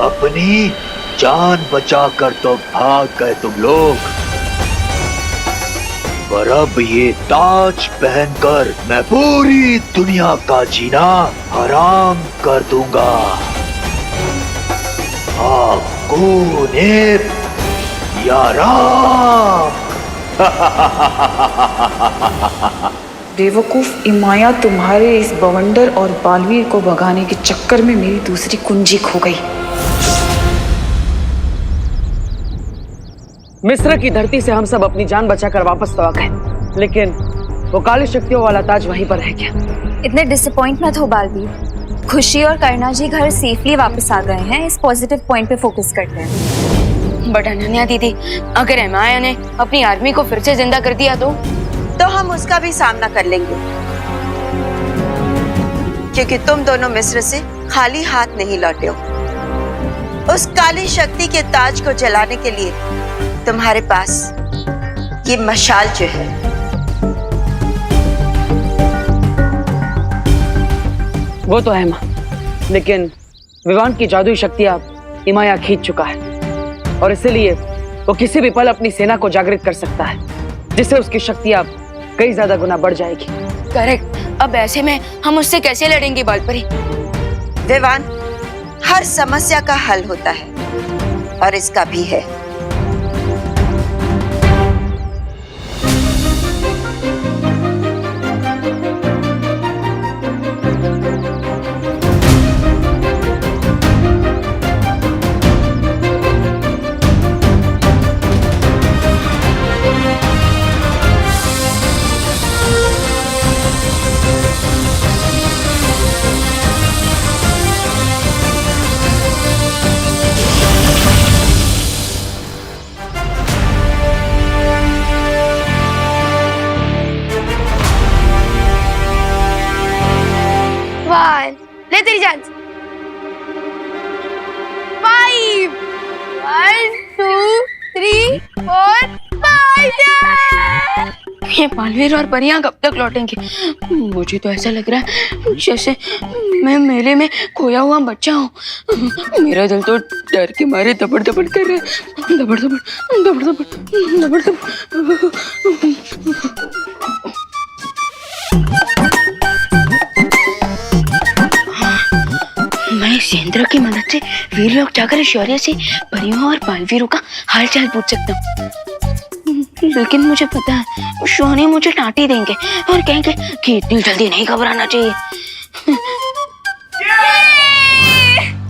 अपनी जान बचाकर तो भाग गए तुम लोग, पर अब ये ताज पहनकर मैं पूरी दुनिया का जीना हराम कर दूंगा। कौन या राम? बेवकूफ इमाया, तुम्हारे इस बवंडर और बालवीर को भगाने के चक्कर में मेरी दूसरी कुंजी खो गई। मिस्र की धरती से हम सब अपनी जान बचाकर वापस तो आ गए, लेकिन वो काली शक्तियों वाला ताज वहीं पर रह गया। इतने डिसअपॉइंट मत हो बालवीर। खुशी और करना जी घर सेफली वापस आ गए हैं। इस पॉजिटिव पॉइंट पे फोकस करते हैं। बट अनन्या दीदी, अगर एमाया ने अपनी आर्मी को फिर से जिंदा कर दिया तो हम उसका भी सामना कर लेंगे, क्योंकि तुम दोनों मिस्र से खाली हाथ नहीं लौटे हो। उस काली शक्ति के ताज को जलाने के लिए तुम्हारे पास ये मशाल जो है, वो तो है माँ, लेकिन विवान की जादुई शक्तियां इमाया खींच चुका है और इसलिए वो किसी भी पल अपनी सेना को जागृत कर सकता है, जिससे उसकी शक्तियां कई ज्यादा गुना बढ़ जाएगी। करेक्ट। अब ऐसे में हम उससे कैसे लड़ेंगे बालपरी? विवान, हर समस्या का हल होता है और इसका भी है। ले तेरी जान। 5 1 2 3 4 5। ये बालवीर और परियां कब तक लौटेंगे? मुझे तो ऐसा लग रहा है जैसे मैं मेले में खोया हुआ बच्चा हूँ। मेरा दिल तो डर के मारे दबड़ दबड़ कर रहा है, दबड़ दबड़ दबड़ दबड़ दबड़ दबड़। मैं इस यंत्र की मदद से वीर लोग जाकर शौर्य से परियों और बालवीरों का हालचाल पूछ सकता हूँ, लेकिन मुझे पता है शौर्य मुझे डांटी देंगे और कहेंगे कि इतनी जल्दी नहीं घबराना चाहिए।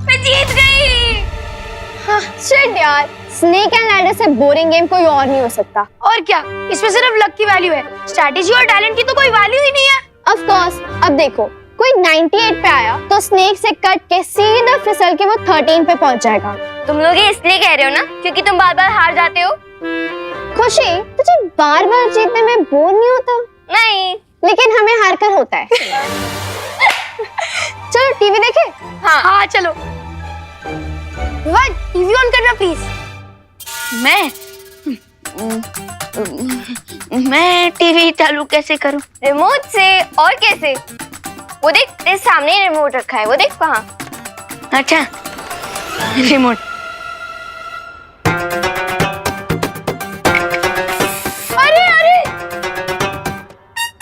मैं जीत गई। हाँ, शिट यार, स्नेक एंड लैडर से बोरिंग गेम कोई और नहीं हो सकता। और क्या, इसमें सिर्फ लक की वैल्यू है, स्ट्रैटेजी और टैलेंट की तो कोई वैल्यू ही नहीं है। ऑफ कोर्स, अब देखो कोई 98 पे आया तो स्नेक से कट के सीधा फिसल के वो 13 पे पहुंच जाएगा। तुम लोग ये इसलिए कह रहे हो ना क्योंकि तुम बार बार हार जाते हो? खुशी, तुझे बार बार जीतने में बोर नहीं होता? नहीं, लेकिन हमें हार कर होता है। चलो टीवी देखें? हाँ चलो। वन, टीवी ऑन करना प्लीज। मैं टीवी चालू कैसे करूं? रिमोट से। और कैसे? वो देख, तेरे सामने ही रिमोट रखा है, वो देख वहाँ। अच्छा, रिमोट। अरे अरे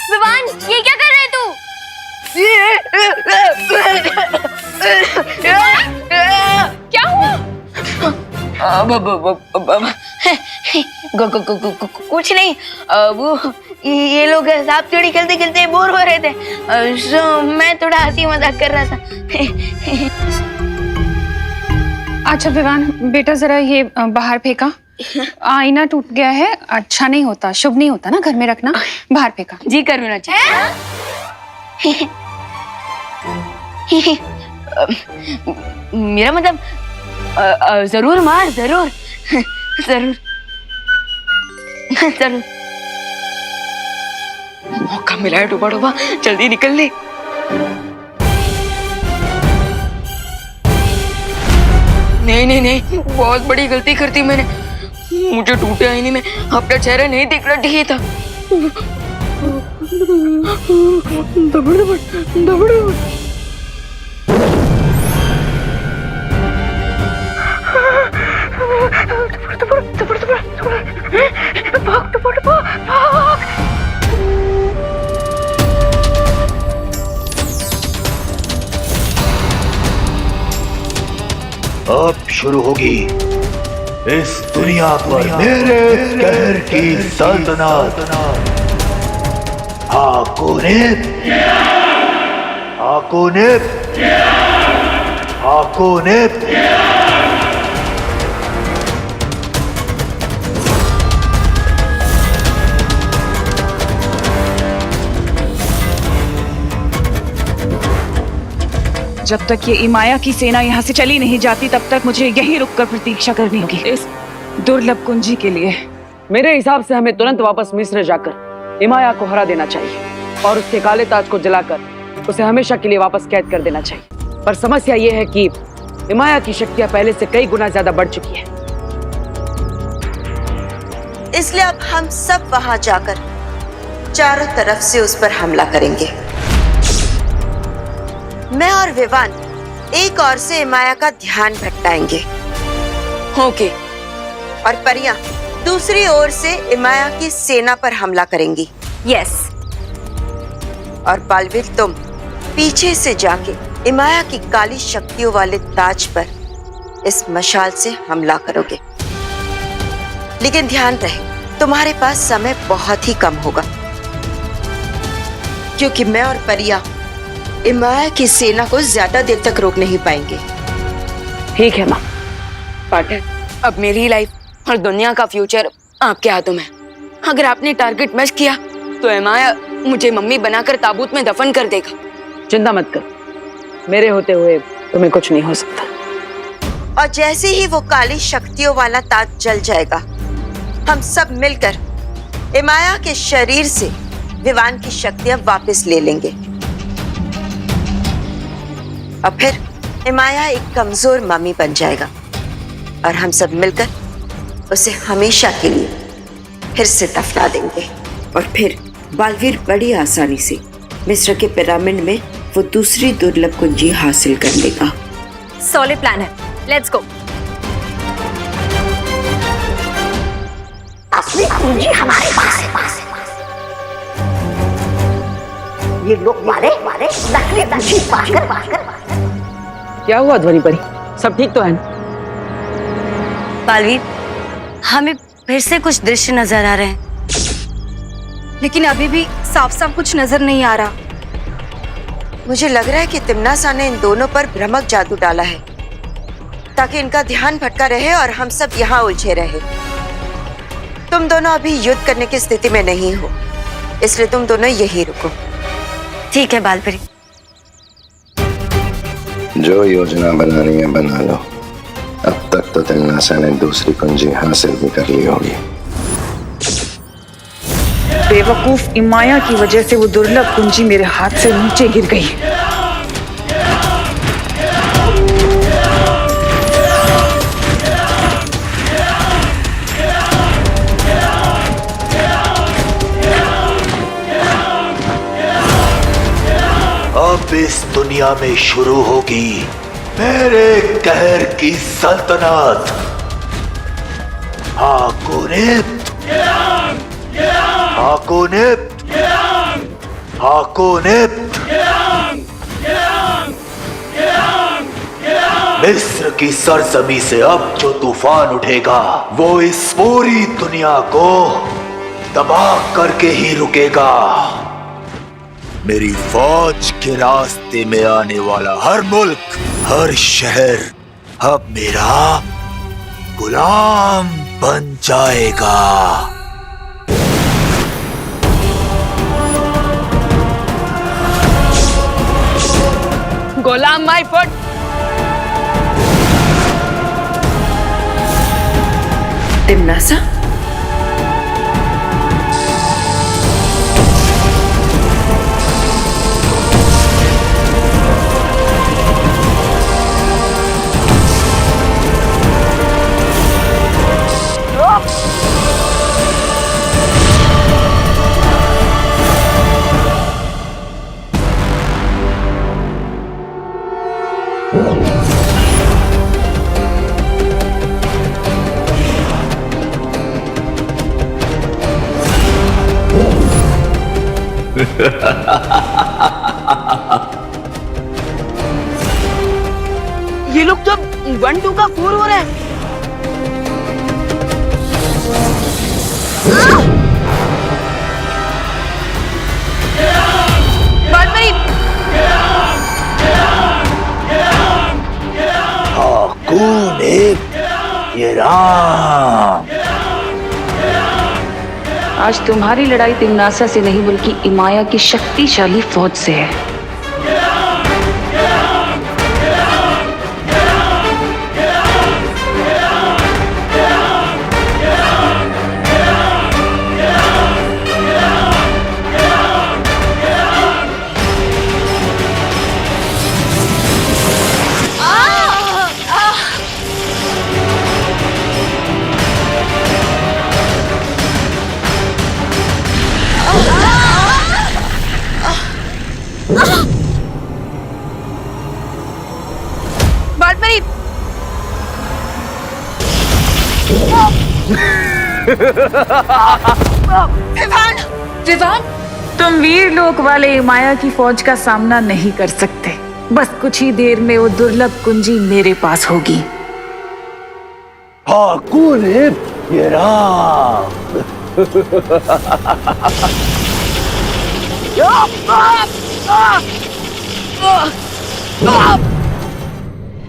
विवान, ये क्या कर रहे तू? क्या हुआ? कुछ नहीं, वो ये लोग सांप सीढ़ी खेलते खेलते बोर हो रहे थे, सो मैं थोड़ा हंसी मजाक कर रहा था। अच्छा विवान बेटा, जरा ये बाहर फेंका। आईना टूट गया है, अच्छा नहीं होता, शुभ नहीं होता ना घर में रखना। बाहर फेंका। जी करुणा जी। मेरा मतलब जरूर मार, जरूर जरूर जरूर। मौका मिला है डूबा डूबा, जल्दी निकल ले। नहीं नहीं नहीं, बहुत बड़ी गलती कर दी मैंने। मुझे टूटे आईने में अपना चेहरा नहीं दिखना चाहिए था। दबड़ दबड़ दबड़ दबड़। अब शुरू होगी इस दुनिया पर मेरे कहर की सल्तनत। हाकोनेप हाकोनेप हाकोनेप। जब तक ये इमाया की सेना यहाँ से चली नहीं जाती तब तक मुझे यहीं रुककर प्रतीक्षा करनी होगी इस दुर्लभ कुंजी के लिए। मेरे हिसाब से हमें तुरंत वापस मिस्र जाकर इमाया को हरा देना चाहिए और उसके काले ताज को जलाकर उसे हमेशा के लिए वापस कैद कर देना चाहिए। पर समस्या ये है कि इमाया की शक्तियां पहले से कई गुना ज्यादा बढ़ चुकी है। इसलिए अब हम सब वहां जाकर चारों तरफ से उस पर हमला करेंगे। मैं और विवान एक ओर से इमाया का ध्यान भटकाएंगे। ओके। और परियां दूसरी ओर से इमाया की सेना पर हमला करेंगी। यस। और बालवीर तुम पीछे से जाके इमाया की काली शक्तियों वाले ताज पर इस मशाल से हमला करोगे। लेकिन ध्यान रहे तुम्हारे पास समय बहुत ही कम होगा, क्योंकि मैं और परिया इमाया की सेना को ज्यादा देर तक रोक नहीं पाएंगे। ठीक है माँ। पार्टनर, अब मेरी लाइफ और दुनिया का फ्यूचर आपके हाथों में। अगर आपने टारगेट मिस किया तो इमाया मुझे मम्मी बनाकर ताबूत में दफन कर देगा। चिंता मत कर, मेरे होते हुए तुम्हें कुछ नहीं हो सकता। और जैसे ही वो काली शक्तियों वाला ताज जल जाएगा, हम सब मिलकर इमाया के शरीर से विवान की शक्तियां वापस ले लेंगे। और फिर इमाया एक कमजोर मम्मी बन जाएगा और हम सब मिलकर उसे हमेशा के लिए फिर से दफना देंगे। और फिर बालवीर बड़ी आसानी से मिस्र के पिरामिड में वो दूसरी दुर्लभ कुंजी हासिल कर लेगा। सॉलिड प्लान है, लेट्स गो। असली कुंजी हमारे पास है। ये लोग मारे नकली कुंजी पाकर। क्या हुआ ध्वनि परी, सब ठीक तो है ना? बालवीर, हमें फिर से कुछ दृश्य नजर आ रहे हैं, लेकिन अभी भी साफ साफ कुछ नजर नहीं आ रहा। मुझे लग रहा है कि तिम्नासा ने इन दोनों पर भ्रमक जादू डाला है ताकि इनका ध्यान भटका रहे और हम सब यहाँ उलझे रहे। तुम दोनों अभी युद्ध करने की स्थिति में नहीं हो, इसलिए तुम दोनों यहीं रुको। ठीक है बालपरी। जो योजना बनानी है बना लो। अब तक तो तिम्नासा ने दूसरी कुंजी हासिल भी कर ली होगी। बेवकूफ इमाया की वजह से वो दुर्लभ कुंजी मेरे हाथ से नीचे गिर गई। अब इस दुनिया में शुरू होगी मेरे कहर की सल्तनत। हाकोनेप हाकोनेप हाकोनेप। मिस्र की सरजमी से अब जो तूफान उठेगा वो इस पूरी दुनिया को तबाह करके ही रुकेगा। मेरी फौज के रास्ते में आने वाला हर मुल्क, हर शहर अब मेरा गुलाम बन जाएगा। गुलाम माय फुट। तिम्नासा, ये लोग तो 1-2 का 4 हो रहा है। कौन है ये राम? आज तुम्हारी लड़ाई तिमनासा से नहीं बल्कि इमाया की शक्तिशाली फौज से है। विवान, तुम वीर लोक वाले माया की फौज का सामना नहीं कर सकते। बस कुछ ही देर में वो दुर्लभ कुंजी मेरे पास होगी। हाँ, कौन है ये राम?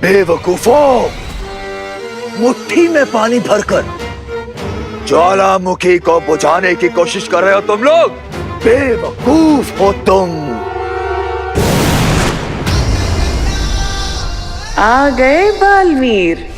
बेवकूफों, मुट्ठी में पानी भरकर ज्वालामुखी को बुझाने की कोशिश कर रहे हो तुम लोग। बेवकूफ हो तुम। आ गए बालवीर।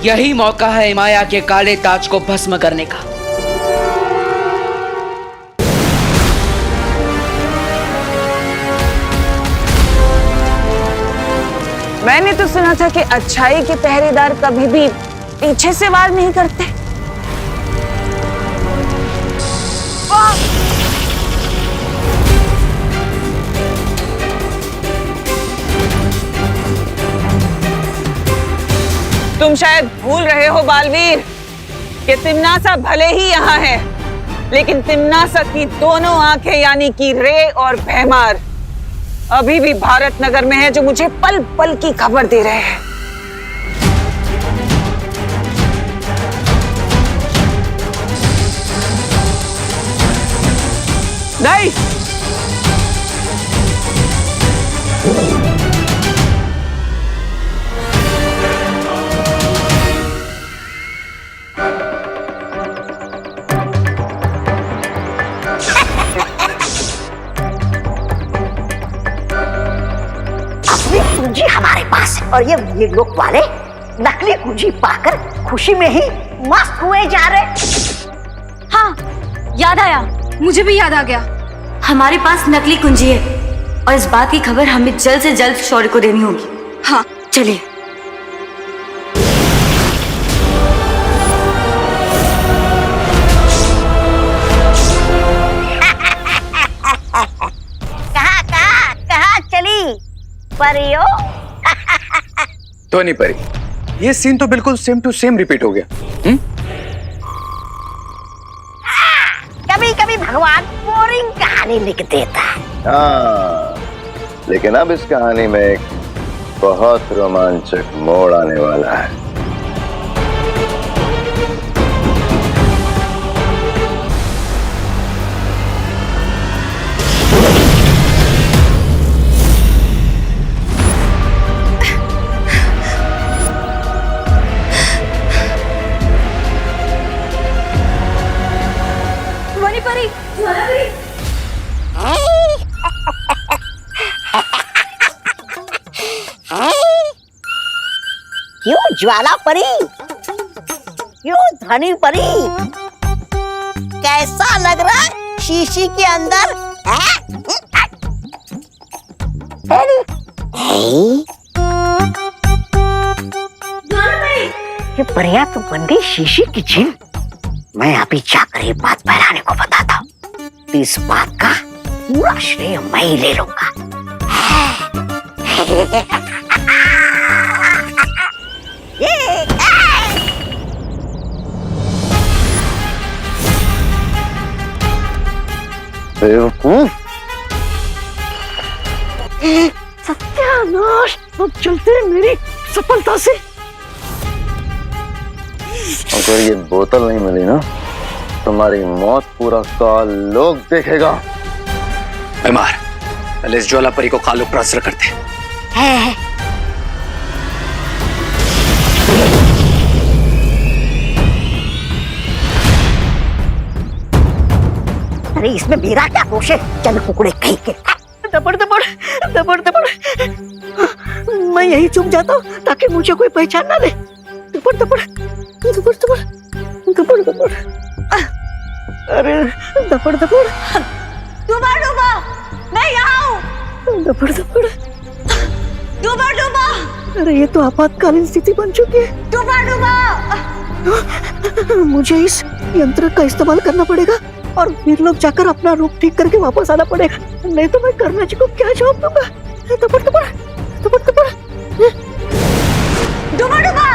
यही मौका है माया के काले ताज को भस्म करने का। मैंने तो सुना था कि अच्छाई के पहरेदार कभी भी पीछे से वार नहीं करते। तुम शायद भूल रहे हो बालवीर कि तिम्नासा भले ही यहाँ है, लेकिन तिम्नासा की दोनों आंखें यानी कि रे और भैमार अभी भी भारत नगर में है, जो मुझे पल पल की खबर दे रहे हैं। नहीं, कुंजी हमारे पास है और ये लोग वाले नकली कुंजी पाकर खुशी में ही मस्त हुए जा रहे। हाँ, याद आया, मुझे भी याद आ गया। हमारे पास नकली कुंजी है और इस बात की खबर हमें जल्द से जल्द शौर्य को देनी होगी। हाँ, चलिए। कहाँ चली परियो? तो नहीं परी, ये सीन तो बिल्कुल सेम टू सेम रिपीट हो गया। कभी कभी भगवान बोरिंग कहानी लिख देता है। हाँ, लेकिन अब इस कहानी में एक बहुत रोमांचक मोड़ आने वाला है। क्यों ज्वाला परी, क्यों धनी परी, कैसा लग रहा है शीशी के अंदर? ये परिया तो बन गई शीशी की झील। मैं अभी जाकर ये बात फैलाने को बताता हूँ। इस बात का पूरा श्रेय मैं ही ले लूंगा। बेवकूफ। सत्यानाश, अब चलते हैं मेरी सफलता से। अगर ये बोतल नहीं मिली ना, तुम्हारी मौत पूरा काल लोग देखेगा। बीमार, पहले इस ज्वाला परी को कालो प्रसर करते। है। अरे इसमें मेरा क्या दोष है? चल कुकड़े कहीं के। दबड़ दबड़ दबड़ दबड़, मैं यही चुप जाता हूँ ताकि मुझे कोई पहचान ना ले। दबड़ दबड़ दबड़ दबड़ दबड़ दबड़, अरे दबड़ दबड़। डूबा डूबा, मैं यहाँ हूँ। दबड़ दबड़, डूबा डूबा। अरे ये तो आपातकालीन स्थिति बन चुकी है। डूबा डूबा। मुझे इस यंत्र का इस्तेमाल करना पड़ेगा और वीर लोग जाकर अपना रूप ठीक करके वापस आना पड़ेगा, नहीं तो मैं करना जी को क्या जवाब दूंगा। दबड़ दबड़ दबड़ दबड़, डूबा डूबा।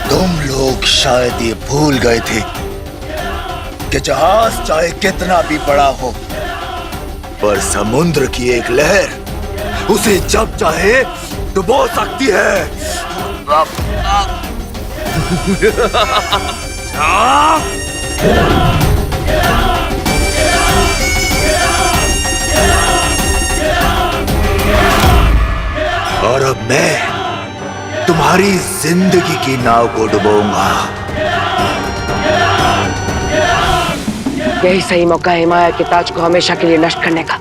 तुम लोग शायद ये भूल गए थे कि जहाज चाहे कितना भी बड़ा हो, पर समुद्र की एक लहर उसे जब चाहे डुबो सकती है। और अब मैं तुम्हारी जिंदगी की नाव को डुबोऊंगा। यही सही मौका है माया के ताज को हमेशा के लिए नष्ट करने का।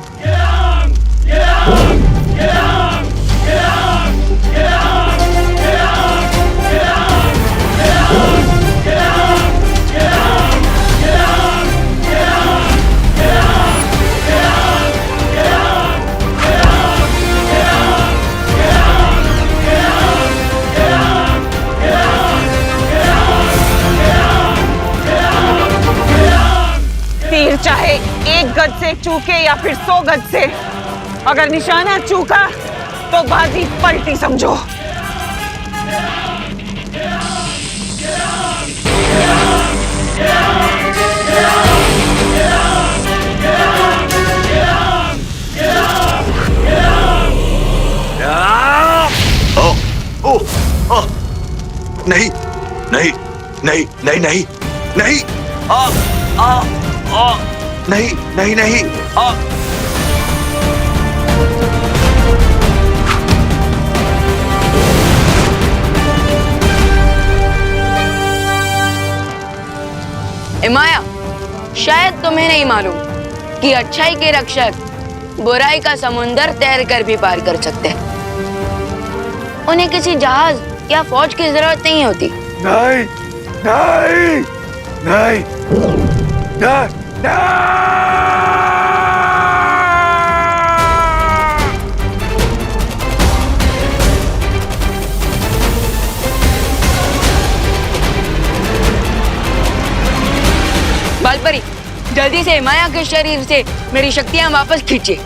तीर चाहे 1 गज से चूके या फिर 100 गज से, अगर निशाना चूका तो बाजी पलटी समझो। नहीं नहीं नहीं नहीं नहीं नहीं, आ आ आ नहीं नहीं नहीं, आ माया, शायद तुम्हें नहीं मालूम कि अच्छाई के रक्षक बुराई का समुंदर तैर कर भी पार कर सकते हैं। उन्हें किसी जहाज या फौज की जरूरत नहीं होती। नहीं नहीं नहीं नहीं, बालपरी, जल्दी से माया के शरीर से मेरी शक्तियां वापस खींचे।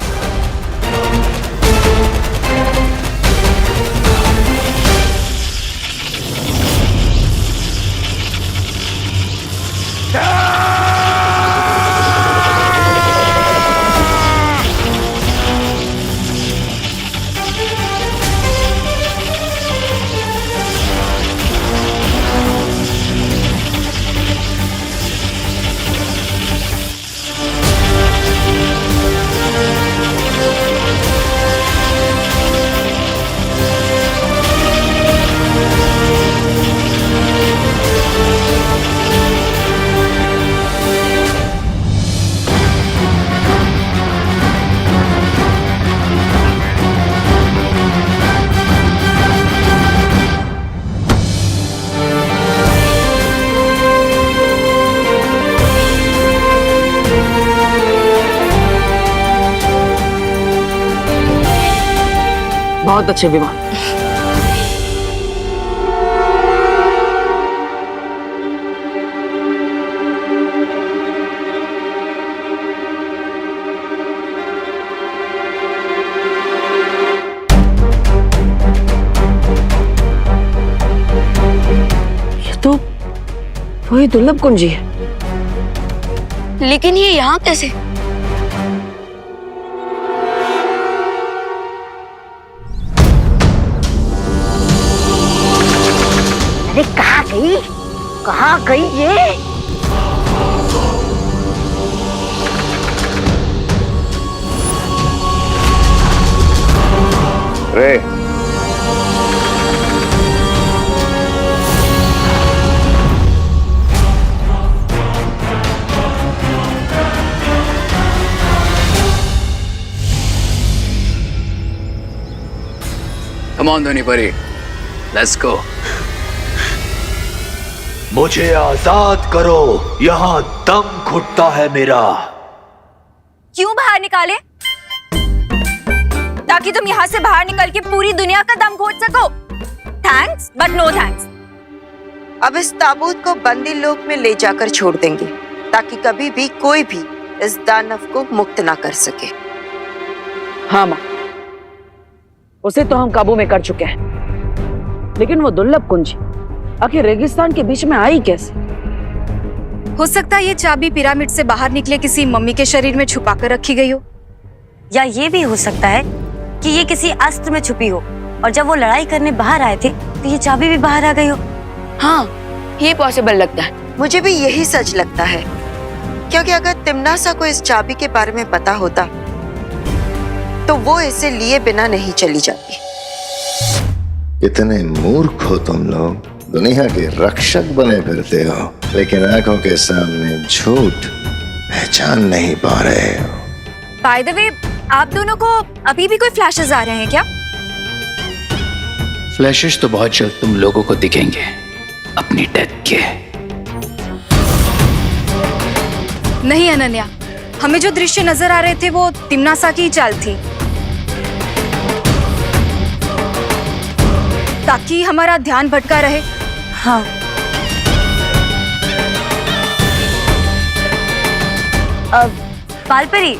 बहुत अच्छे विमान। ये तो वही दुर्लभ कुंजी है, लेकिन ये यहाँ कैसे? अरे कहाँ गई ये? रे Come on, Dhoni Pari. Let's go. मुझे आजाद करो, यहाँ दम घुटता है मेरा। क्यों बाहर निकाले? ताकि तुम यहाँ से बाहर निकल के पूरी दुनिया का दम घोट सको। Thanks but no thanks. अब इस ताबूत को बंदी लोक में ले जाकर छोड़ देंगे ताकि कभी भी कोई भी इस दानव को मुक्त ना कर सके। हाँ माँ, उसे तो हम काबू में कर चुके हैं, लेकिन वो दुर्लभ कुंजी आखिर रेगिस्तान के बीच में आई कैसे? हो सकता है ये चाबी पिरामिड से बाहर निकले किसी मम्मी के शरीर में छुपा कर रखी गई हो, या ये भी हो सकता है कि ये किसी अस्त्र में छुपी हो और जब वो लड़ाई करने बाहर आए थे तो ये चाबी भी बाहर आ गई हो। हाँ, ये पॉसिबल लगता है। मुझे भी यही सच लगता है, क्योंकि अगर तिमनासा को इस चाबी के बारे में पता होता तो वो इसे लिए बिना नहीं चली जाती। इतने मूर्ख हो तुम लोग, दुनिया के रक्षक बने फिरते हो, लेकिन आंखों के सामने झूठ पहचान नहीं पा रहे हो। बाय द वे, आप दोनों को अभी भी कोई फ्लैशेस आ रहे हैं क्या? फ्लैशेस तो बहुत जल्द तुम लोगों को दिखेंगे अपनी डेथ के। नहीं अनन्या, हमें जो दृश्य नजर आ रहे थे वो तिमनासा की चाल थी, ताकि हमारा ध्यान भटका रहे। हाँ, पालपरी,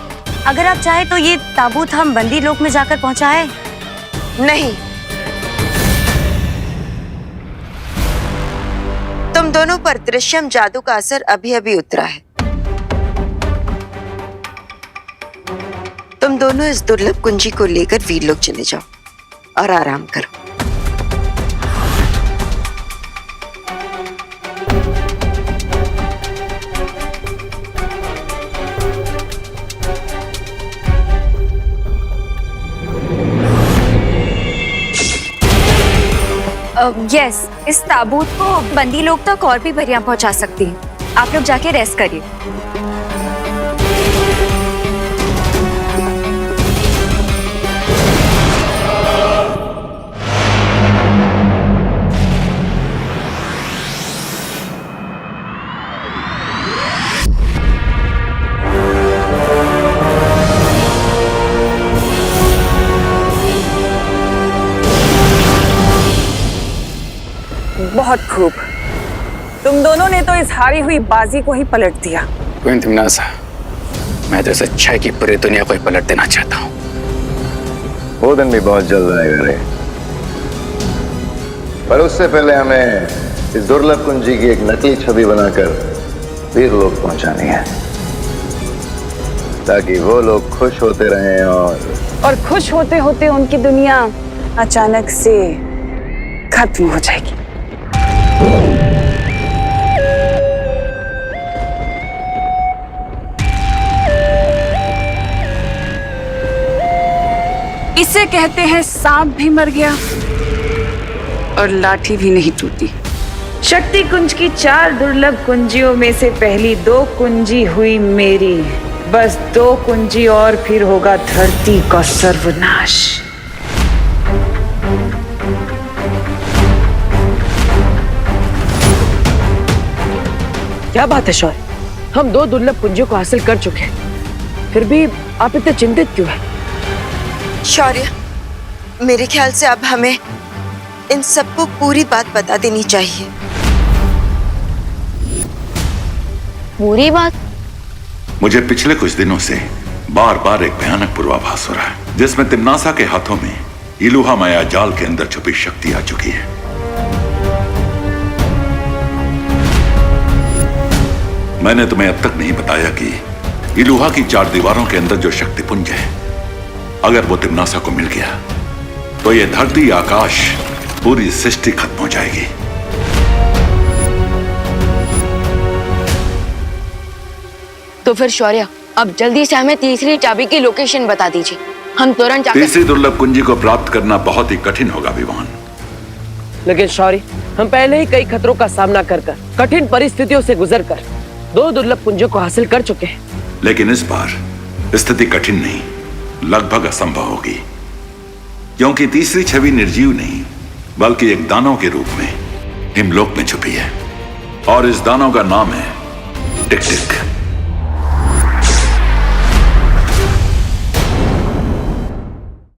अगर आप चाहे तो ये ताबूत हम बंदी लोक में जाकर पहुंचाए। नहीं, तुम दोनों पर दृश्यम जादू का असर अभी अभी उतरा है। तुम दोनों इस दुर्लभ कुंजी को लेकर वीर लोक चले जाओ और आराम करो। यस, इस ताबूत को बंदी लोग तक और भी परियां पहुंचा सकती हैं। आप लोग जाके रेस्ट करिए। बहुत खूब, तुम दोनों ने तो इस हारी हुई बाजी को ही पलट दिया। क्वीन तिमनासा, मैं तो इस अच्छाई की पूरी दुनिया को ही पलट देना चाहता हूँ। वो दिन भी बहुत जल्द आएगा रे, पर उससे पहले हमें इस दुर्लभ कुंजी की एक नकली छवि बनाकर वीर लोग पहुंचानी है, ताकि वो लोग खुश होते रहें और खुश होते होते उनकी दुनिया अचानक से खत्म हो जाएगी। इसे कहते हैं सांप भी मर गया और लाठी भी नहीं टूटी। शक्ति कुंज की 4 दुर्लभ कुंजियों में से पहली 2 कुंजी हुई मेरी। बस 2 कुंजी और फिर होगा धरती का सर्वनाश। क्या बात है शौर्य, हम 2 दुर्लभ कुंजियों को हासिल कर चुके हैं, फिर भी आप इतने चिंतित क्यों हैं? शौर्य, मेरे ख्याल से अब हमें इन सबको पूरी बात बता देनी चाहिए। पूरी बात? मुझे पिछले कुछ दिनों से बार बार एक भयानक पूर्वाभास हो रहा है, जिसमें तिम्नासा के हाथों में इलुहा माया जाल के अंदर छुपी शक्ति आ चुकी है। मैंने तुम्हें अब तक नहीं बताया कि इलुहा की 4 दीवारों के अंदर जो शक्तिपुंज है, अगर वो तिम्नासा को मिल गया तो ये धरती, आकाश, पूरी सृष्टि खत्म हो जाएगी। तो फिर शौर्य, अब जल्दी से हमें तीसरी चाबी की लोकेशन बता दीजिए। हम तुरंत जाकर तीसरी दुर्लभ कुंजी को प्राप्त करना बहुत ही कठिन होगा विवान। लेकिन शौर्य, हम पहले ही कई खतरों का सामना कर कठिन परिस्थितियों से गुजरकर 2 दुर्लभ कुंजों को हासिल कर चुके हैं। लेकिन इस बार स्थिति कठिन नहीं, लगभग असंभव होगी, क्योंकि तीसरी छवि निर्जीव नहीं बल्कि एक दानव के रूप में हिमलोक में छुपी है, और इस दानव का नाम है टिक टिक।